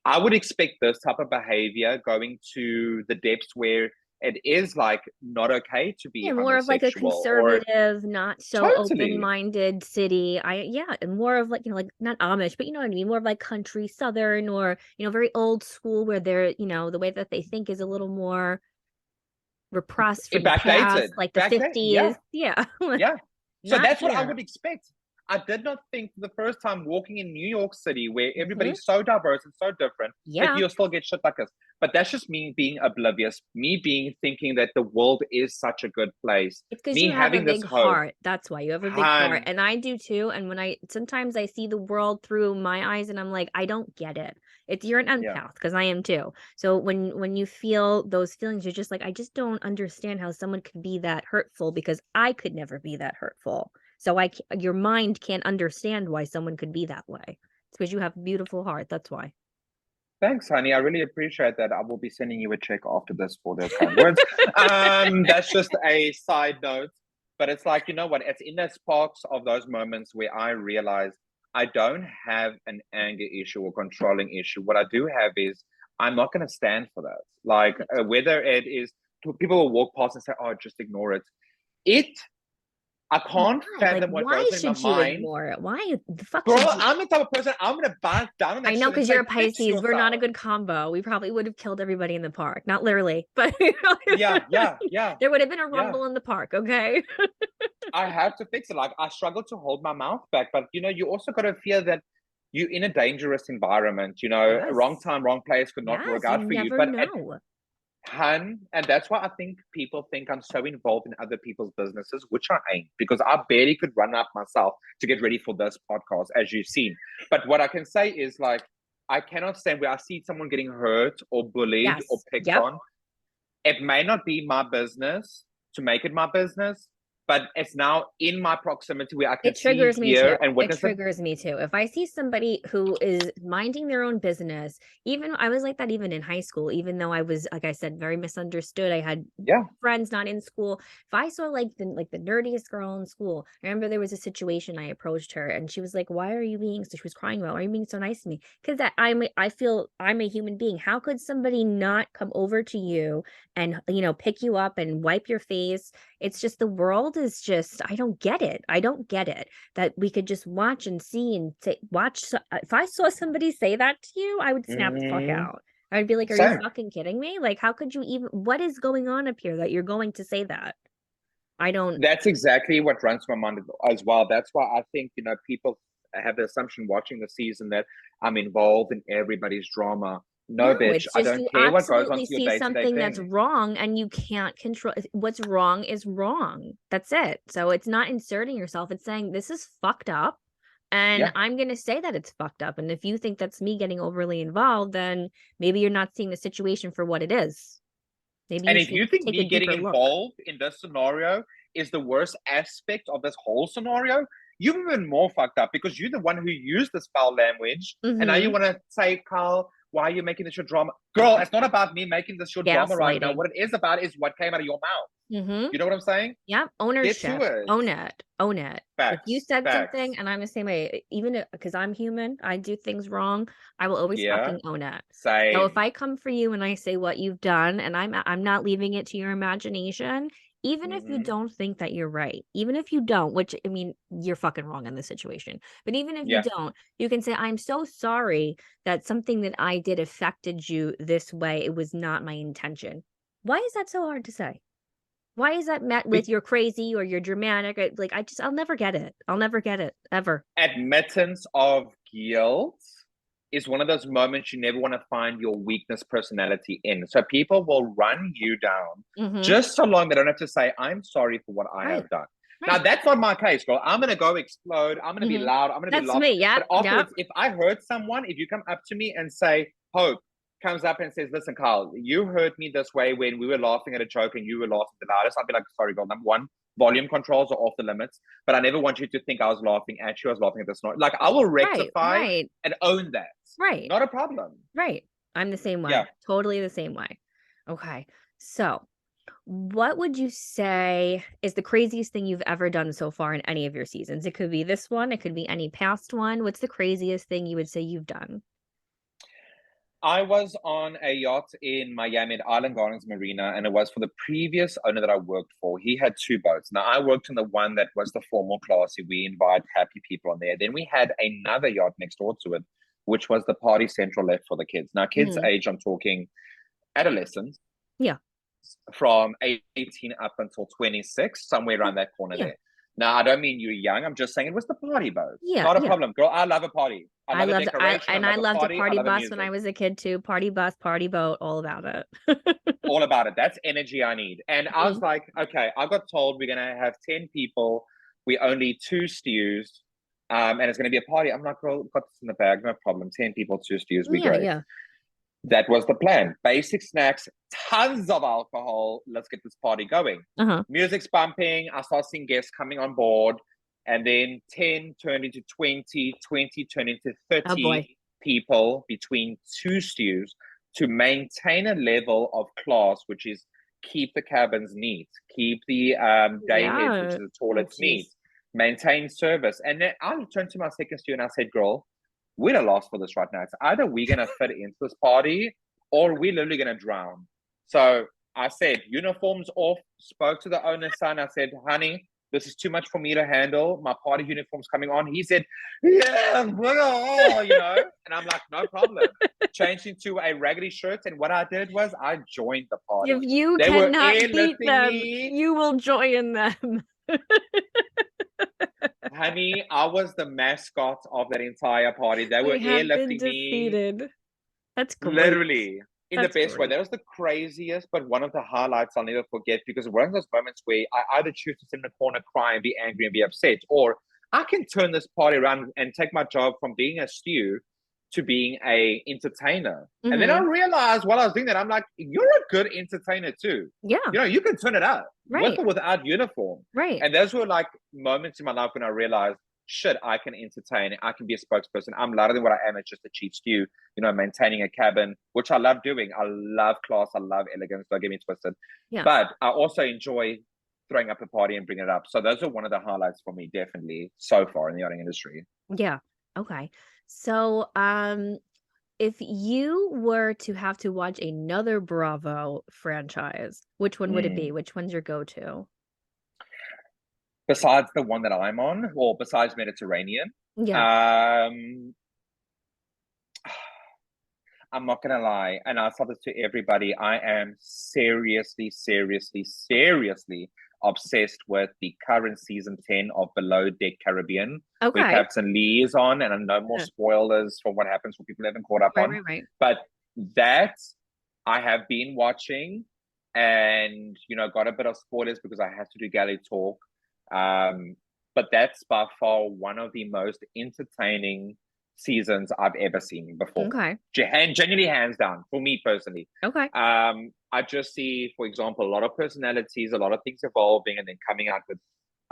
I would expect this type of behavior going to the depths where it is like not okay to be Yeah, more of like a homosexual or conservative, not so totally. open-minded city. Yeah, and more of like, like not Amish, but you know what I mean, more of like country Southern or, very old school where they're, the way that they think is a little more repressed from the past, like the Backdate, yeah. 50s. Yeah. Yeah. So Not that's what I here. would expect. I did not think the first time walking in New York City, where Hmm. everybody's so diverse and so different, that Yeah. you'll still get shit like this. But that's just me being oblivious, me being thinking that the world is such a good place, It's because me you have a having this big hope. heart. That's why you have a big heart. Han, And I do too. And when sometimes I see the world through my eyes and I'm like, I don't get it. You're an yeah. empath because I am too. So when you feel those feelings, you're just like, I just don't understand how someone could be that hurtful because I could never be that hurtful. So your mind can't understand why someone could be that way. It's because you have a beautiful heart. That's why. Thanks, honey. I really appreciate that. I will be sending you a check after this for those kind words. That's just a side note. But it's like, you know what? It's in the sparks of those moments where I realize I don't have an anger issue or controlling issue. What I do have is I'm not going to stand for that. Like, Right. whether it is people will walk past and say, oh, just ignore it. It, I can't Why? Like, fathom what why goes on in my should you mind. ignore it? Why the fuck should Girl, you? I'm the type of person, I'm going to bounce down on I that know shit and because you're say, a fix Pisces. We're not a yourself. good combo. We probably would have killed everybody in the park. Not literally, but Yeah, yeah, yeah, there would have been a yeah. rumble in the park, okay? I have to fix it. Like I struggle to hold my mouth back, but you also got to fear that you're in a dangerous environment. A wrong Yes. time, wrong place could not work Yes, you out for you. never But know. and that's why I think people think I'm so involved in other people's businesses, which I ain't, because I barely could run up myself to get ready for this podcast, as you've seen. But what I can say is like I cannot stand where I see someone getting hurt or bullied or Yes. picked Yep. on. It may not be my business to make it my business, but it's now in my proximity where I can It see, triggers me hear, too. and It witness it. triggers me too. If I see somebody who is minding their own business, even I was like that even in high school, even though I was, like I said, very misunderstood. I had Yeah. friends not in school. If I saw like the nerdiest girl in school, I remember there was a situation I approached her and she was like, "Why are you being so?" She was crying about, "Why are you being so nice to me?" Because I feel I'm a human being. How could somebody not come over to you and pick you up and wipe your face? It's just the world is just, I don't get it. I don't get it that we could just watch and see and say, if I saw somebody say that to you, I would snap the fuck Mm, out. I would be like, are you same. fucking kidding me? Like, how could you even, what is going on up here that you're going to say that? I don't. That's exactly what runs my mind as well. That's why I think, people have the assumption watching the season that I'm involved in everybody's drama. No, No, bitch. it's I just don't you care what goes on absolutely to your see day-to-day something that's thing. wrong and you can't control what's wrong is wrong. That's it. So it's not inserting yourself, it's saying this is fucked up and Yeah. I'm going to say that it's fucked up. And if you think that's me getting overly involved, then maybe you're not seeing the situation for what it is. Maybe And you if should you think take a me getting deeper look. involved in this scenario is the worst aspect of this whole scenario, you're even more fucked up because you're the one who used this foul language. And now you Mhm. want to say, Carl, why are you making this your drama? Girl, it's not about me making this your drama right now. Gaslighting. What it is about is what came out of your mouth. Mhm. You know what I'm saying? Yep, Get to ownership. it. Own it. Own it. If you Facts. said something Facts. and I'm the same way, even because I'm human, I do things wrong, I will always Yeah. fucking own it. So if Same. I come for you and I say what you've done and I'm not leaving it to your imagination, even if you Mm-hmm. don't think that you're right, even if you don't, which I mean, you're fucking wrong in this situation. But even if you Yeah. don't, you can say, I'm so sorry that something that I did affected you this way. It was not my intention. Why is that so hard to say? Why is that met with you're crazy or you're dramatic? Like I'll never get it. I'll never get it ever. Admittance of guilt is one of those moments you never want to find your weakness personality in. So people will run you down Mhm. just so long they don't have to say, I'm sorry for what I Right. have done. Now, Right. that's not my case, girl. I'm going to go explode. I'm going to be Mhm. loud. I'm going to be That's loud. me. Yep. But Yep. afterwards, if I hurt someone, if you come up to me and say, Hope comes up and says, listen, Carl, you hurt me this way when we were laughing at a joke and you were laughing the loudest. I'd be like, sorry, girl. Number one, volume controls are off the limits, but I never want you to think I was laughing at you. I was laughing at the snort. Like, I will Right. rectify Right. and own that. Right. Not a problem. Right. I'm the same Yeah. way. Totally the same way. Okay. So, what would you say is the craziest thing you've ever done so far in any of your seasons? It could be this one, it could be any past one. What's the craziest thing you would say you've done? I was on a yacht in Miami at Island Gardens Marina, and it was for the previous owner that I worked for. He had two boats. Now, I worked on the one that was the formal classy. We invite happy people on there. Then we had another yacht next door to it, which was the party central left for the kids. Now, kids' Mhm. age, I'm talking adolescents Yeah. from 18 up until 26, somewhere Yeah. around that corner Yeah. there. Now, I don't mean you're young. I'm just saying it was the party boat. Yeah. Not a Yeah. problem. Girl, I love a party. I I love a loved decoration. I I love a loved a party. I party love a bus when music. I was a kid too. Party bus, party boat, all about it. All about it. That's energy I need. And I was Mhm. like, okay, I got told we're going to have 10 people. We only two stews. And it's going to be a party. I'm like, girl, got this in the bag. No problem. 10 people, two stews. Be Yeah, great. yeah. That was the plan. Basic snacks, tons of alcohol. Let's get this party going. Uh-huh. Music's bumping. I start seeing guests coming on board. And then 10 turned into 20, 20 turned into Oh boy. 30 people between two stews to maintain a level of class, which is keep the cabins neat, keep the day heads, which Yeah. is the Oh, toilets neat, jeez. maintain service. And then I turned to my second stew and I said, girl, we're at a loss for this right now. It's either we're going to fit into this party or we're literally going to drown. So I said, uniforms off, spoke to the owner's son. I said, honey, this is too much for me to handle. My party uniform's coming on. He said, yeah, bring it on, And I'm like, no problem. Changed into a raggedy shirt. And what I did was I joined the party. If you They were cannot beat airlifting them, me. you will join them. Honey, I was the mascot of that entire party. They were We have been airlifting me. defeated. That's great. Literally, in the That's best way. great. That was the craziest, but one of the highlights I'll never forget because one of those moments where I either choose to sit in the corner, cry, and be angry and be upset, or I can turn this party around and take my job from being a stew to being a entertainer. And then I Mhm. realized while I was doing that, I'm like, you're a good entertainer too. Yeah. You can turn it up with Right. or without uniform. Right. And those were like moments in my life when I realized, shit, I can entertain. I can be a spokesperson. I'm louder than what I am as just a chief stew, maintaining a cabin, which I love doing. I love class. I love elegance. Don't get me twisted. Yeah. But I also enjoy throwing up a party and bringing it up. So those are one of the highlights for me, definitely, so far in the yachting industry. Yeah. Okay. So, if you were to have to watch another Bravo franchise, which one would it be? Mm. Which one's your go-to? Besides the one that I'm on, or besides Mediterranean, Yeah. um, I'm not gonna lie, and I tell this to everybody. I am seriously, seriously, seriously obsessed with the current season 10 of Below Deck Caribbean, where Okay. Captain Lee is on, and no more Yeah. spoilers for what happens for people who haven't caught up Right, on. right, right. But that I have been watching, and got a bit of spoilers because I had to do galley talk. But that's by far one of the most entertaining seasons I've ever seen before. Okay. Genuinely, hands down, for me personally. Okay. I just see, for example, a lot of personalities, a lot of things evolving, and then coming out with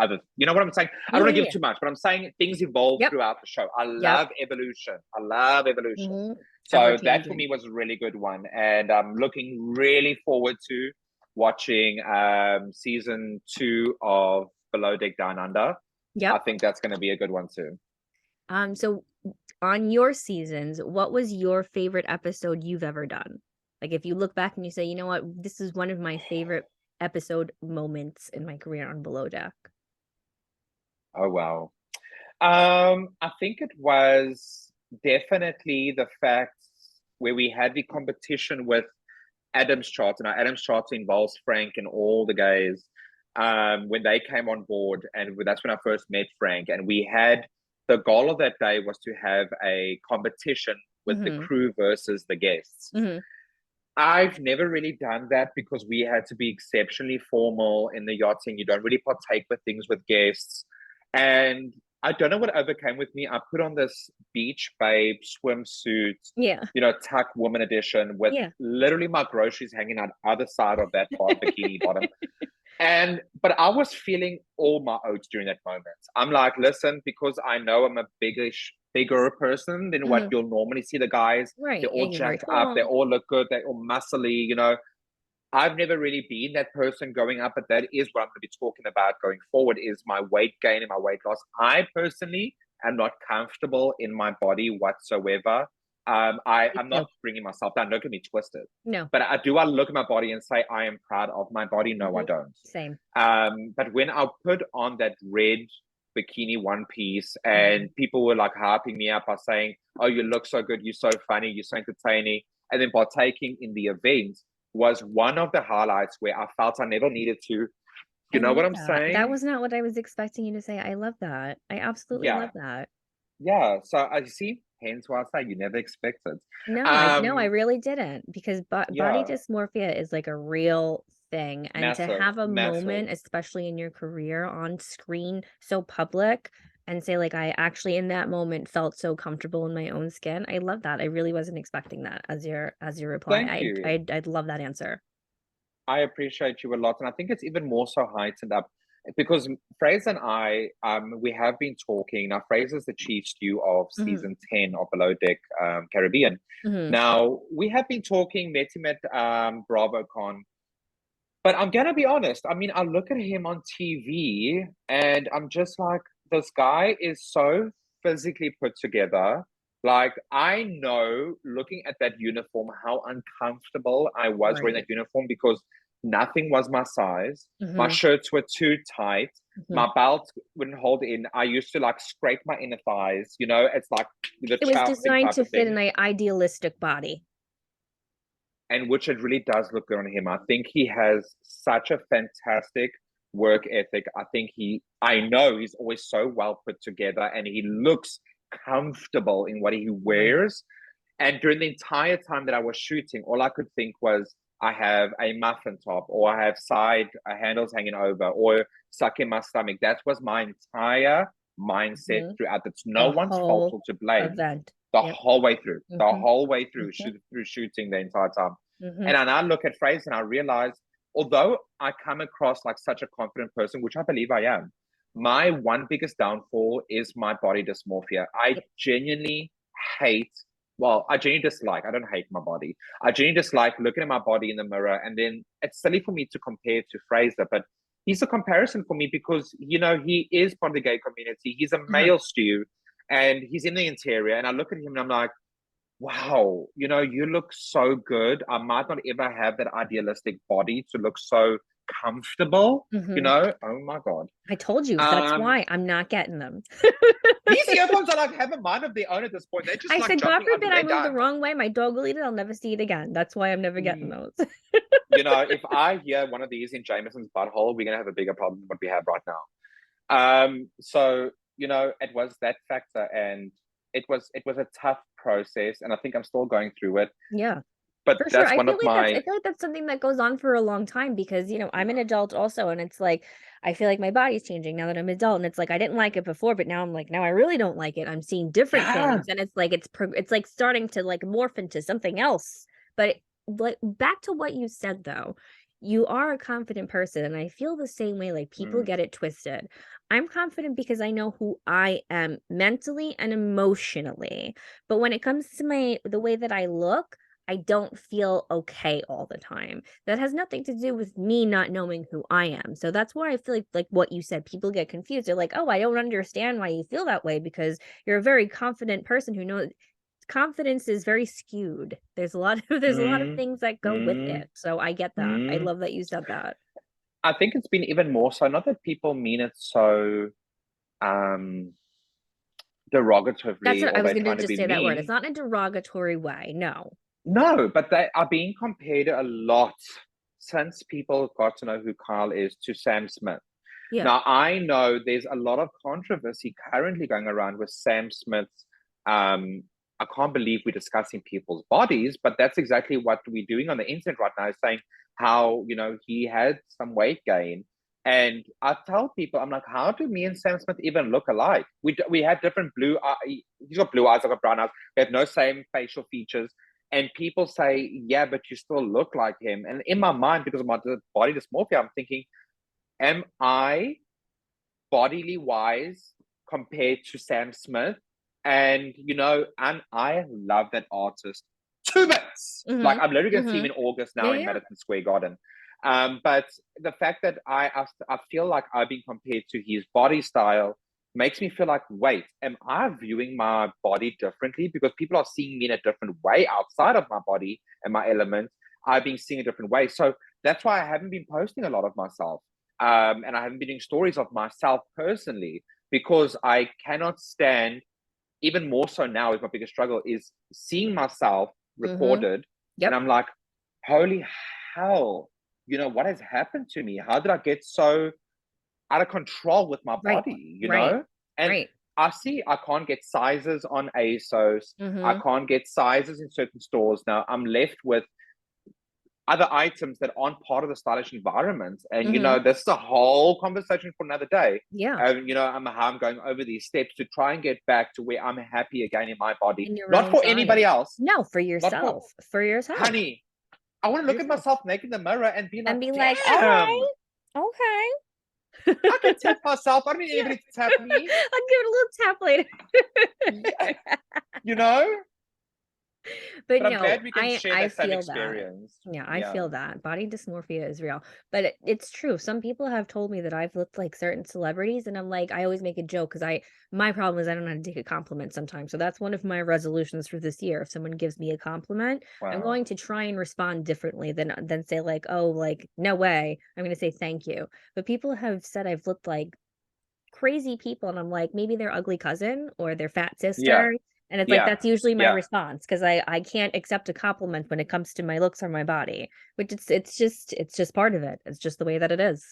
other. You know what I'm saying? I Yeah, don't want to yeah, give yeah. too much, but I'm saying things evolve Yep. throughout the show. I Yep. love evolution. I love evolution. Ever So that for changing. me was a really good one, and I'm looking really forward to watching season 2 of Below Deck Down Under. I Yep. think that's going to be a good one too. So on your seasons, what was your favorite episode you've ever done? Like if you look back and you say, you know what, this is one of my favorite episode moments in my career on Below Deck. Oh wow. I think it was definitely the fact where we had the competition with Adam's chart, and our Adam's chart involves Frank and all the guys. When they came on board, and that's when I first met Frank, and we had the goal of that day was to have a competition with the crew versus the guests. I've never really done that because we had to be exceptionally formal in the yachting. You don't really partake with things with guests. And I don't know what overcame with me. I put on this beach babe swimsuit, Yeah. tuck woman edition with Yeah. literally my groceries hanging out other side of that bikini bottom. But I was feeling all my oats during that moment. I'm like, listen, because I know I'm a bigger person than what you'll normally see the guys. Right. They're Yeah, all you're very jacked up, they tall. all look good, they're all muscly. I've never really been that person going up, but that is what I'm going to be talking about going forward is my weight gain and my weight loss. I personally am not comfortable in my body whatsoever. Me I'm too. not bringing myself down. Don't get me twisted. No. But I look at my body and say I am proud of my body? No, I don't. Same. But when I put on that red bikini one piece and people were like harping me up by saying, "Oh, you look so good, you're so funny, you're so entertaining," and then partaking in the event was one of the highlights where I felt I never needed to. You I know love what I'm that. That saying? was not what I was expecting you to say. I love that. I absolutely love Yeah, that. yeah. So I see. Hence why I say you never expected. No, I Um, really didn't because body yeah, dysmorphia is like a real thing. And to massive, have a massive. moment, especially in your career on screen, so public, and say, like, I actually in that moment felt so comfortable in my own skin. I love that. I really wasn't expecting that as your reply. Thank you. I'd love that answer. I appreciate you a lot, and I think it's even more so heightened up because Fraser and I, we have been talking. Now, Fraser's the chief stew of Hmm. season 10 of Below Deck Caribbean. Hmm. Now, we have been talking, met him at BravoCon, but I'm gonna be honest. I mean, I look at him on TV, and I'm just like, this guy is so physically put together. Like, I know looking at that uniform how uncomfortable I was wearing Right. that uniform because nothing was my size. My Hmm. shirts were too tight. Hmm. My belt wouldn't hold in. I used to like scrape my inner thighs. It's like the It was childing designed type to of fit thing, an idealistic body. and which it really does look good on him. I think he has such a fantastic work ethic. I know he's always so well put together, and he looks comfortable in what he Right. wears. And during the entire time that I was shooting, all I could think was, I have a muffin top, or I have side handles hanging over, or stuck in my stomach. That was my entire mindset Mhm. throughout. It's no The one's fault whole or to blame. event. The Yep. whole way through, the Mhm. whole way through, Mhm. through shooting the entire time. Mhm. And I now look at Fraser and I realize, although I come across like such a confident person, which I believe I am, my one biggest downfall is my body dysmorphia. I Yep. genuinely hate, well, I genuinely dislike, I don't hate my body. I genuinely dislike looking at my body in the mirror. And then it's silly for me to compare to Fraser, but he's a comparison for me because, he is part of the gay community. He's a Uh-huh. male stew and he's in the interior. And I look at him and I'm like, wow, you look so good. I might not ever have that idealistic body to look so comfortable, Mm-hmm. Oh my God. I told you. That's Um, why I'm not getting them. these earphones are like have a mind of their own at this point. They're just I like said, God jumping up forbid and I they're move the done. wrong way. My dog will eat it. I'll never see it again. That's why I'm never getting Mm, those. if I hear one of these in Jameson's butthole, we're gonna have a bigger problem than what we have right now. So it was that factor, and it was a tough process, and I think I'm still going through it. Yeah. But For sure. that's one of I my feel like that's something that goes on for a long time because, I'm an adult also, and it's like I feel like my body's changing now that I'm adult, and it's like I didn't like it before, but now I'm like now I really don't like it. I'm seeing different yeah. things, and it's like it's like starting to like morph into something else. But like back to what you said though, you are a confident person, and I feel the same way. Like people Mm, get it twisted. I'm confident because I know who I am mentally and emotionally. But when it comes to the way that I look, I don't feel okay all the time. That has nothing to do with me not knowing who I am. So that's why I feel like what you said, people get confused. They're like, "Oh, I don't understand why you feel that way because you're a very confident person who knows confidence is very skewed. There's a lot of mm, things that go with mm, it." So I get that. I mm. love that you said that. I think it's been even more so. Not that people mean it so um That's derogatively what I or was they're going to trying to just be say that word. It's mean. not in a derogatory way. No. No, but they are being compared a lot since people got to know who Kyle is to Sam Smith. Yeah. Now, I know there's a lot of controversy currently going around with Sam Smith's. I can't believe we're discussing people's bodies, but that's exactly what we're doing on the internet right now, is saying how, he had some weight gain. And I tell people, I'm like, how do me and Sam Smith even look alike? We have different blue eyes. He's got blue eyes, I've got brown eyes. We have no same facial features. And people say, yeah, but you still look like him. And in my mind, because of my body dysmorphia, I'm thinking, am I bodily wise compared to Sam Smith? And I love that artist two bits. Like Mhm. I'm literally gonna see him Mhm. in August Yeah, now in yeah. Madison Square Garden. But the fact that I feel like I've been compared to his body style makes me feel like, wait, am I viewing my body differently? Because people are seeing me in a different way outside of my body and my elements. I've been seeing a different way. So that's why I haven't been posting a lot of myself. And I haven't been doing stories of myself personally because I cannot stand, even more so now is my biggest struggle, is seeing myself Mhm. recorded. And Yep. I'm like, holy hell, what has happened to me? How did I get so out of control with my Right. Right. body? And Right. I can't get sizes on ASOS. I Mhm. can't get sizes in certain stores. Now I'm left with other items that aren't part of the stylish environment. And Mhm. this is a whole conversation for another day. Yeah. I'm going over these steps to try and get back to where I'm happy again in my body, In your not own for body. anybody else, No, for not for yourself. For yourself. honey. I want to For look at yourself. myself naked in the mirror and be like, And be like, all damn, right, okay. I can tap myself. I don't need Yeah. anybody to tap me. I'll give it a little tap Yeah, later. you know. But But I'm no, glad we can I share I that same feel that. experience. Yeah, I Yeah. feel that. Body dysmorphia is real. But it's true. Some people have told me that I've looked like certain celebrities, and I'm like, I always make a joke because my problem is I don't know how to take a compliment sometimes. So that's one of my resolutions for this year. If someone gives me a compliment, I'm Wow. going to try and respond differently than say like, oh, like no way. I'm going to say thank you. But people have said I've looked like crazy people, and I'm like, maybe their ugly cousin or their fat Yeah. sister. And it's like Yeah. that's usually my Yeah. response because I can't accept a compliment when it comes to my looks or my body, which it's just part of it. It's just the way that it is.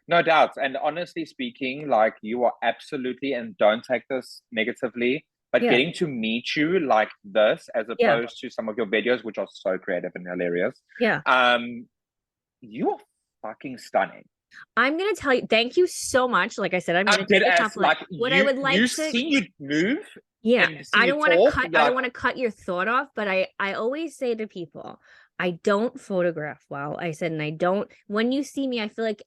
No doubt. And honestly speaking, like you are absolutely, and don't take this negatively, but Yeah. getting to meet you like this, as Yeah. opposed to some of your videos, which are so creative and hilarious, Yeah. um, you are fucking stunning. I'm gonna tell you, thank you so much. Like I said, I'm I'm gonna dead take a ass. compliment. Like What I would you like to see you move Yeah, and see you talk, and I you're don't like, want to cut your thought off, but I always say to people, I don't photograph well. I said, and I don't when you see me, I feel like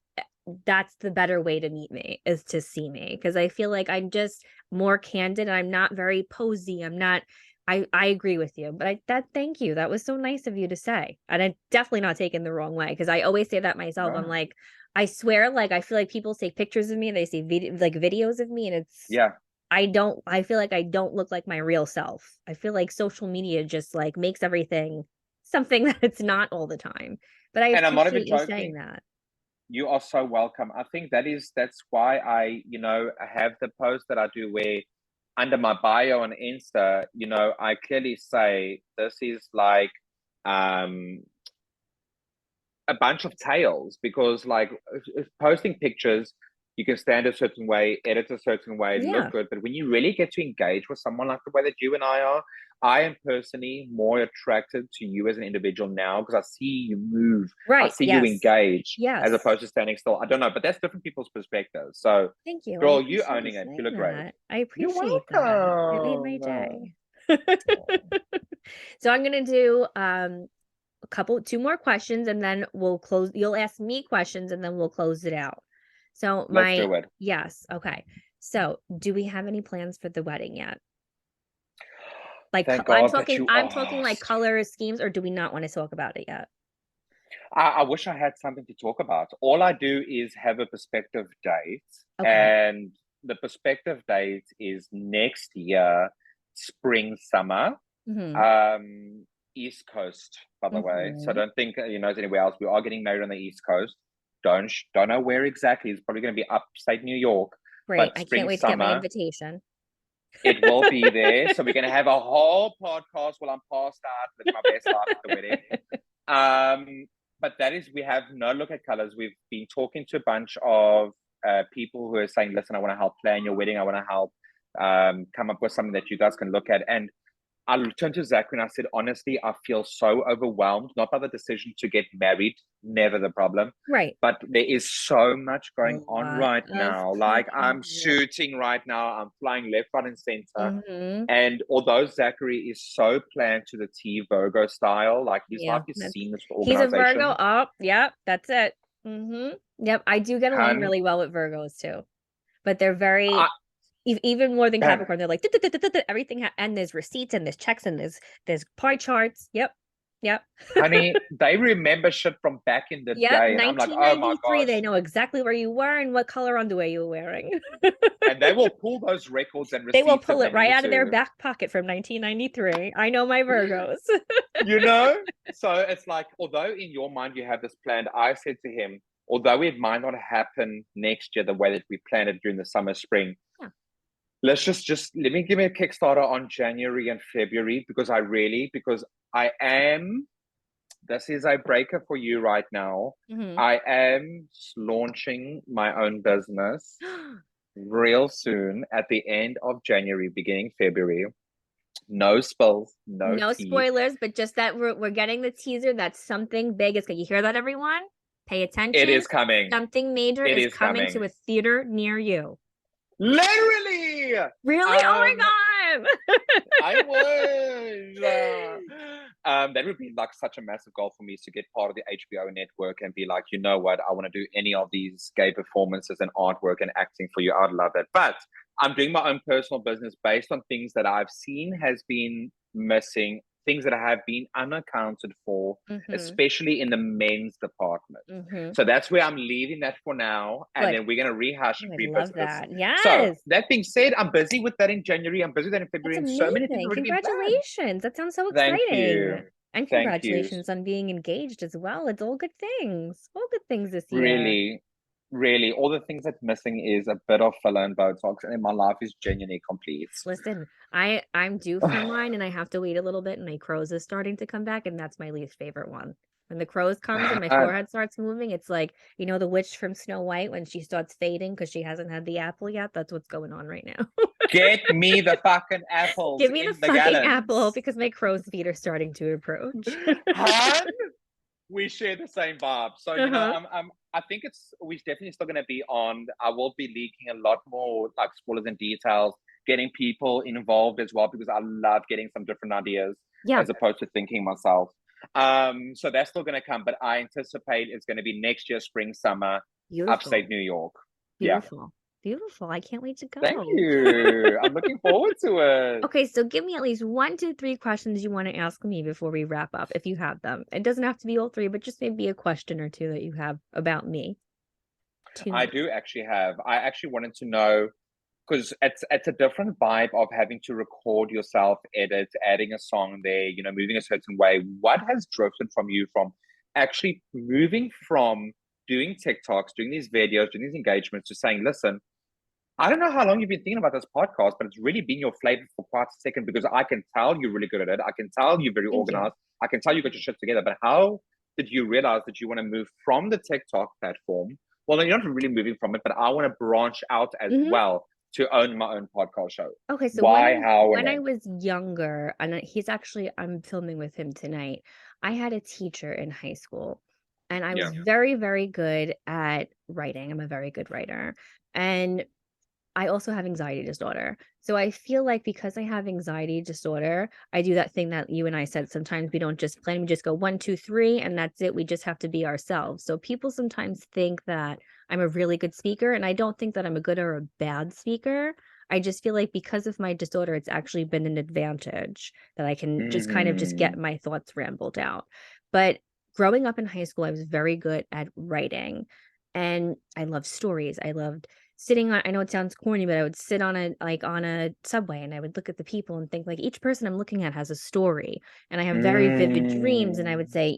that's the better way to meet me is to see me because I feel like I'm just more candid and I'm not very posy. I'm not I agree with you, but thank you. That was so nice of you to say. And I definitely not taken the wrong way because I always say that myself. I'm no, like, I swear, like I feel like people take pictures of me, they see videos of me, and yeah, I feel like I don't look like my real self. I feel like social media just like makes everything something that it's not all the time. But I And I'm not even appreciate you saying joking. that. You are so welcome. I think that's why I, I have the post that I do where under my bio on Insta, I clearly say this is like um a bunch of tales, because like if posting pictures, you can stand a certain way, edit a certain way, look Yeah. good, but when you really get to engage with someone like the way that you and I are, I am personally more attracted to you as an individual now because I see you move, I Right. see you Yes. engage, as Yes. opposed to standing still. I don't know, but that's different people's perspectives. So Thank you. I girl, you appreciate you owning it, you saying look great. that. I You're appreciate that. It made my welcome. day. So I'm gonna do two more questions and then we'll close. You'll ask me questions and then we'll close it out. So Let's do it. yes, okay. So do we have any plans for the wedding yet? Like Thank God that you I'm talking like asked. color schemes, or do we not want to talk about it yet? I wish I had something to talk about. All I do is have a perspective date, Okay. and the perspective date is next year, spring, summer, Mm-hmm. um, East Coast, by the way. So I Mm-hmm. don't think it's anywhere else. We are getting married on the East Coast. Don't know where exactly. It's probably going to be upstate New York, Great. but I can't spring, wait to get my summer, invitation. it will be there. So we're going to have a whole podcast while I'm passed out, living my best life at the wedding. But that is, we have no look at colors. We've been talking to a bunch of people who are saying, listen, I want to help plan your wedding. I want to help come up with something that you guys can look at. And I turned to Zachary and I said, honestly, I feel so overwhelmed, not by the decision to get married, never the problem, Right. but there is so much A going on lot right of now. Like I'm people. shooting right now, I'm flying left, right, and center. Mm-hmm. And although Zachary is so planned to the T Virgo style, like his Yeah, life is that's seamless for he's a Virgo. organization. Oh, yep, that's it. Mm-hmm. Yep, I do get along Hun, really well with Virgos too, but they're very I, even more than man, Capricorn. They're like everything, and there's receipts and there's checks and there's pie charts. Yep, yep, honey, they remember shit from back in the yep. day. And I'm like, oh my 1993. They gosh. know exactly where you were and what color underwear you were wearing. And they will pull those records and They will receipts if pull they it right need out of their to. back pocket from 1993. I know my Virgos. you know? So it's like, although in your mind you have this planned, I said to him, although it might not happen next year the way that we planned it during the summer, spring, Yeah. let's just let me give me a Kickstarter on January and February because I am, this is a breaker for you right now. Mm-hmm. I am launching my own business real soon at the end of January, beginning February. No spills, no No tea. spoilers, but just that we're getting the teaser that something big is. Can you hear that, everyone? Pay It attention. is coming. Something major It is is coming to coming. a theater near you. Literally. Really? Oh my god! I would. That would be like such a massive goal for me to get part of the HBO network and be like, you know what, I want to do any of these gay performances and artwork and acting for you. I'd love it. But I'm doing my own personal business based on things that I've seen has been missing, things that have been unaccounted for, Mm-hmm. especially in the men's department. Mm-hmm. So that's where I'm leaving that for now. And Good. then we're going to rehash Oh, and I love revisit this. that. So Yes. that being said, I'm busy with that in January. I'm busy with that in That's February, and so many things have amazing. already been planned. Congratulations. That sounds so Thank you. exciting. And Thank you. congratulations on being engaged as well. It's all good things. All good things this year. Really, really, all the things that's missing is a bit of filler and Botox, and then my life is genuinely complete. Listen, I'm due for mine and I have to wait a little bit and my crows is starting to come back and that's my least favorite one. When the crows comes and my forehead starts moving, it's like, the witch from Snow White when she starts fading because she hasn't had the apple yet. That's what's going on right now. Get me the fucking apples Give me the in the fucking apple gallons. because my crow's feet are starting to approach. Hun, we share the same vibe. So, Uh-huh. I think we're definitely still going to be on. I will be leaking a lot more like spoilers and details, getting people involved as well, because I love getting some different ideas Yeah, as opposed to thinking myself. So that's still going to come, but I anticipate it's going to be next year, spring, summer, beautiful. upstate New York. Yeah. Beautiful. Beautiful. I can't wait to Thank go. you. I'm looking forward to it. Okay, so give me at least 1, 2, 3 questions you want to ask me before we wrap up, if you have them. It doesn't have to be all three, but just maybe a question or two that you have about me to I me. do actually have. I actually wanted to know because it's a different vibe of having to record yourself, edit, adding a song there, moving a certain way. What has driven from you from actually moving from doing TikToks, doing these videos, doing these engagements to saying, listen, I don't know how long you've been thinking about this podcast, but it's really been your flavor for quite a second because I can tell you're really good at it. I can tell you're very Thank you. organized. I can tell you got your shit together. But how did you realize that you want to move from the TikTok platform? Well, you're not really moving from it, but I want to branch out as Mhm. well to own my own podcast show. Okay, so Why, how, and when I when? was younger, and he's actually I'm filming with him tonight. I had a teacher in high school, and I Yeah. was very, very good at writing. I'm a very good writer. And I also have anxiety disorder. So I feel like because I have anxiety disorder, I do that thing that you and I said sometimes we don't just plan, we just go 1, 2, 3, and that's it. We just have to be ourselves. So people sometimes think that I'm a really good speaker, and I don't think that I'm a good or a bad speaker. I just feel like because of my disorder, it's actually been an advantage that I can just kind of just Mm, get my thoughts rambled out. But growing up in high school, I was very good at writing, and I love stories. I loved sitting on, I know it sounds corny, but I would sit on a subway and I would look at the people and think like each person I'm looking at has a story, and I have very vivid dreams, and I would mm, say,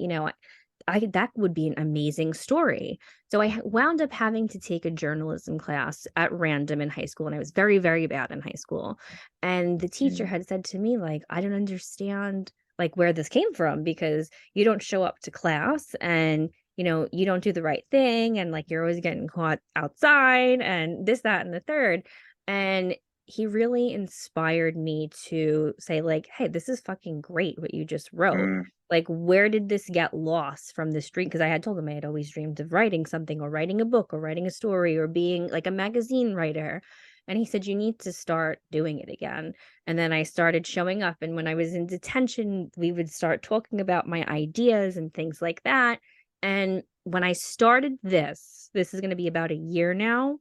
I that would be an amazing story. So I wound up having to take a journalism class at random in high school, and I was very, very bad in high school. And the teacher mm, had said to me like, I don't understand like where this came from, because you don't show up to class, and you don't do the right thing, and like you're always getting caught outside and this, that, and the third. And he really inspired me to say like, hey, this is fucking great what you just wrote. mm, Like, where did this get lost from the street? Because I had told him I had always dreamed of writing something, or writing a book, or writing a story, or being like a magazine writer. And he said, you need to start doing it again. And then I started showing up. And when I was in detention, we would start talking about my ideas and things like that. And when I started this is gonna be about a year now,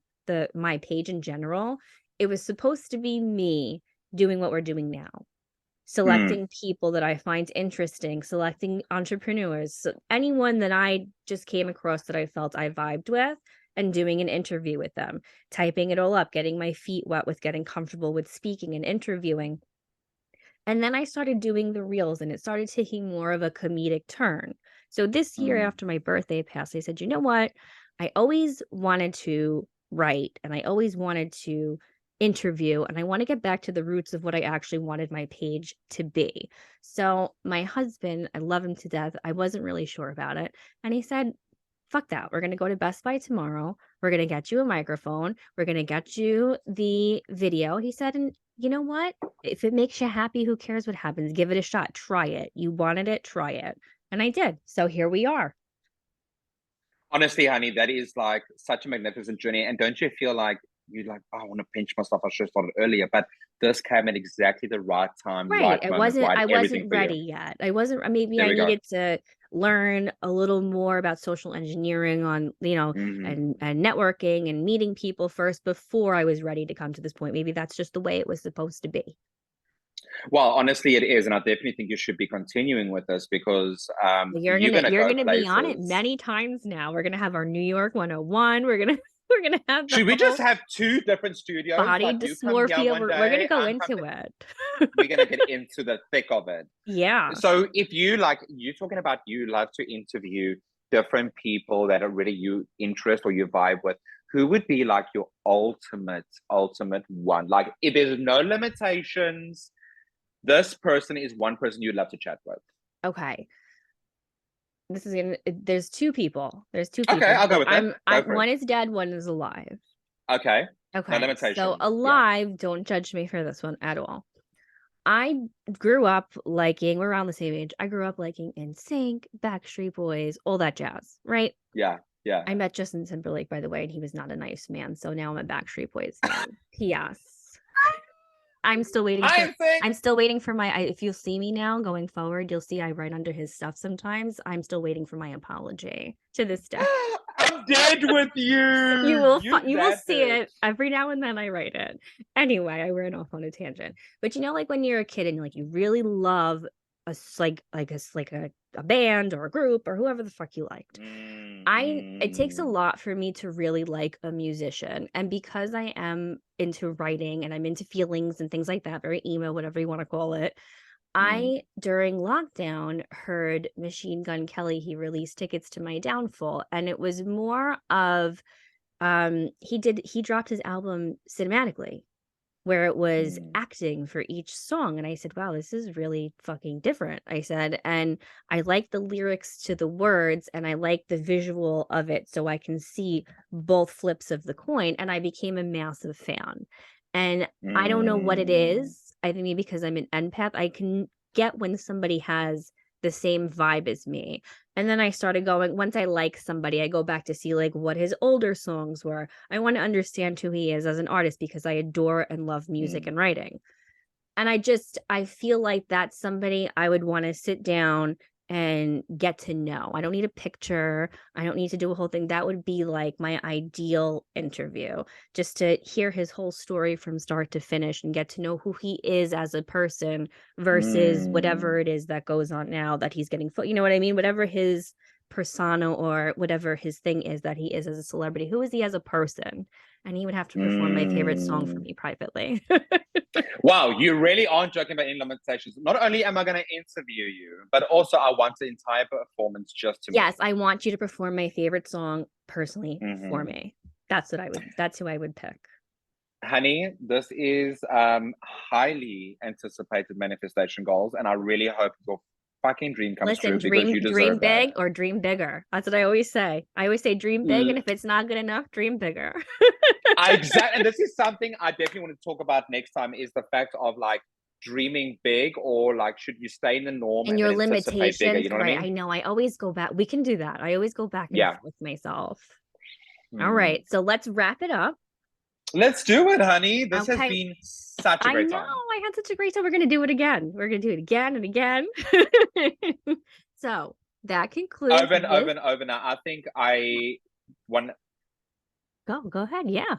my page in general, it was supposed to be me doing what we're doing now. mm. Selecting people that I find interesting, selecting entrepreneurs, so anyone that I just came across that I felt I vibed with, and doing an interview with them, typing it all up, getting my feet wet with getting comfortable with speaking and interviewing. And then I started doing the reels, and it started taking more of a comedic turn. So this year Mm, after my birthday passed, I said, "You know what? I always wanted to write, and I always wanted to interview, and I want to get back to the roots of what I actually wanted my page to be." So my husband, I love him to death. I wasn't really sure about it. And he said, fuck that. We're going to go to Best Buy tomorrow. We're going to get you a microphone. We're going to get you the video. He said, and you know what? If it makes you happy, who cares what happens? Give it a shot. Try it. You wanted it, try it. And I did. So here we are. Honestly, honey, that is like such a magnificent journey. And don't you feel like you're like, oh, I want to pinch myself. I should have started earlier. But this came at exactly the right time, Right. right moment, right I everything wasn't for you. ready yet. I wasn't maybe There I we go. needed to learn a little more about social engineering on, Hmm. and networking and meeting people first before I was ready to come to this point. Maybe that's just the way it was supposed to be. Well, honestly, it is. And I definitely think you should be continuing with this because Well, you're going to you're go gonna be on it places. many times now. We're gonna have our New York 101. We're gonna we're gonna have the Should we just whole have two different studios? body Like you come here dysmorphia. one We're gonna day, go I'm coming. into it. We're going to get into the thick of it. Yeah. So if you like, you're talking about you love to interview different people that are really you interest or you vibe with. Who would be like your ultimate one? Like if there's no limitations, this person is one person you'd love to chat with. Okay. This is gonna there's two people. There's two Okay, people. I'll go So with it. Go for it. one is dead, one is alive. Okay. No Okay. So limitations. Yeah. alive, don't judge me for this one at all. I grew up liking, we're around the same age. I grew up liking NSYNC, Backstreet Boys, all that jazz, right? Yeah. Yeah. I met Justin Timberlake, by the way, and he was not a nice man. So now I'm a Backstreet Boys fan. P.S. I'm still waiting for I think I'm still waiting for if you'll see me now going forward, you'll see I write under his stuff sometimes. I'm still waiting for my apology to this day. I'm dead with you. You You will that see it bitch. every now and then I write it. Anyway, I ran off on a tangent. But like when you're a kid and like you really love a band or a group or whoever the fuck you liked. It takes a lot for me to really like a musician. And because I am into writing and I'm into feelings and things like that, very emo, whatever you want to call it, I, during lockdown, heard Machine Gun Kelly. He released Tickets to My Downfall, and it was more of he dropped his album cinematically, where it was acting for each song. And I said, wow, this is really fucking different. I said, and I like the lyrics to the words and I like the visual of it so I can see both flips of the coin. And I became a massive fan. And I don't know what it is. I think maybe because I'm an empath, I can get when somebody has the same vibe as me. And then I started going, once I like somebody, I go back to see like what his older songs were. I want to understand who he is as an artist because I adore and love music and writing. And I feel like that's somebody I would want to sit down and get to know. I don't need a picture. I don't need to do a whole thing. That would be like my ideal interview, just to hear his whole story from start to finish and get to know who he is as a person versus whatever it is that goes on now that he's getting, you know what I mean? Whatever his persona or whatever his thing is that he is as a celebrity, who is he as a person? And he would have to perform my favorite song for me privately. Wow, you really aren't joking about any limitations. Not only am I going to interview you, but also I want the entire performance just to me. Yes, I want you to perform my favorite song personally for me. That's who I would pick. Honey, this is highly anticipated manifestation goals, and I really hope your fucking dream comes true because you deserve dream big that. or dream bigger. That's what I always say. I always say dream big, and if it's not good enough, dream bigger. Exactly, and this is something I definitely want to talk about next time, is the fact of like dreaming big, or like should you stay in the norm and and your then anticipate bigger, limitations, you know what I right? mean? I know. I always go back. We can do that. I always go back and Yeah. forth myself. All right, so let's wrap it up. Let's do it, honey. This has Okay. been such a great time. I had such a great time. We're gonna do it again. We're gonna do it again and again. So that concludes Over and over and over. Now, I think I want. Go ahead. Yeah.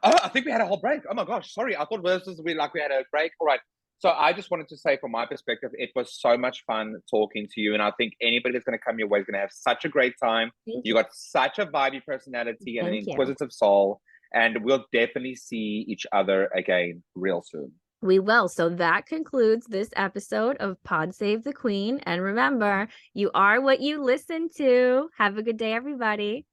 Oh, I think we had a whole break. Oh my gosh, sorry. I thought this was we had a break. All right. So I just wanted to say, from my perspective, it was so much fun talking to you, and I think anybody that's going to come your way is going to have such a great time. You got such a vibey personality and an inquisitive soul, and we'll definitely see each other again real soon. We will. So that concludes this episode of Pod Save the Queen. And remember, you are what you listen to. Have a good day, everybody.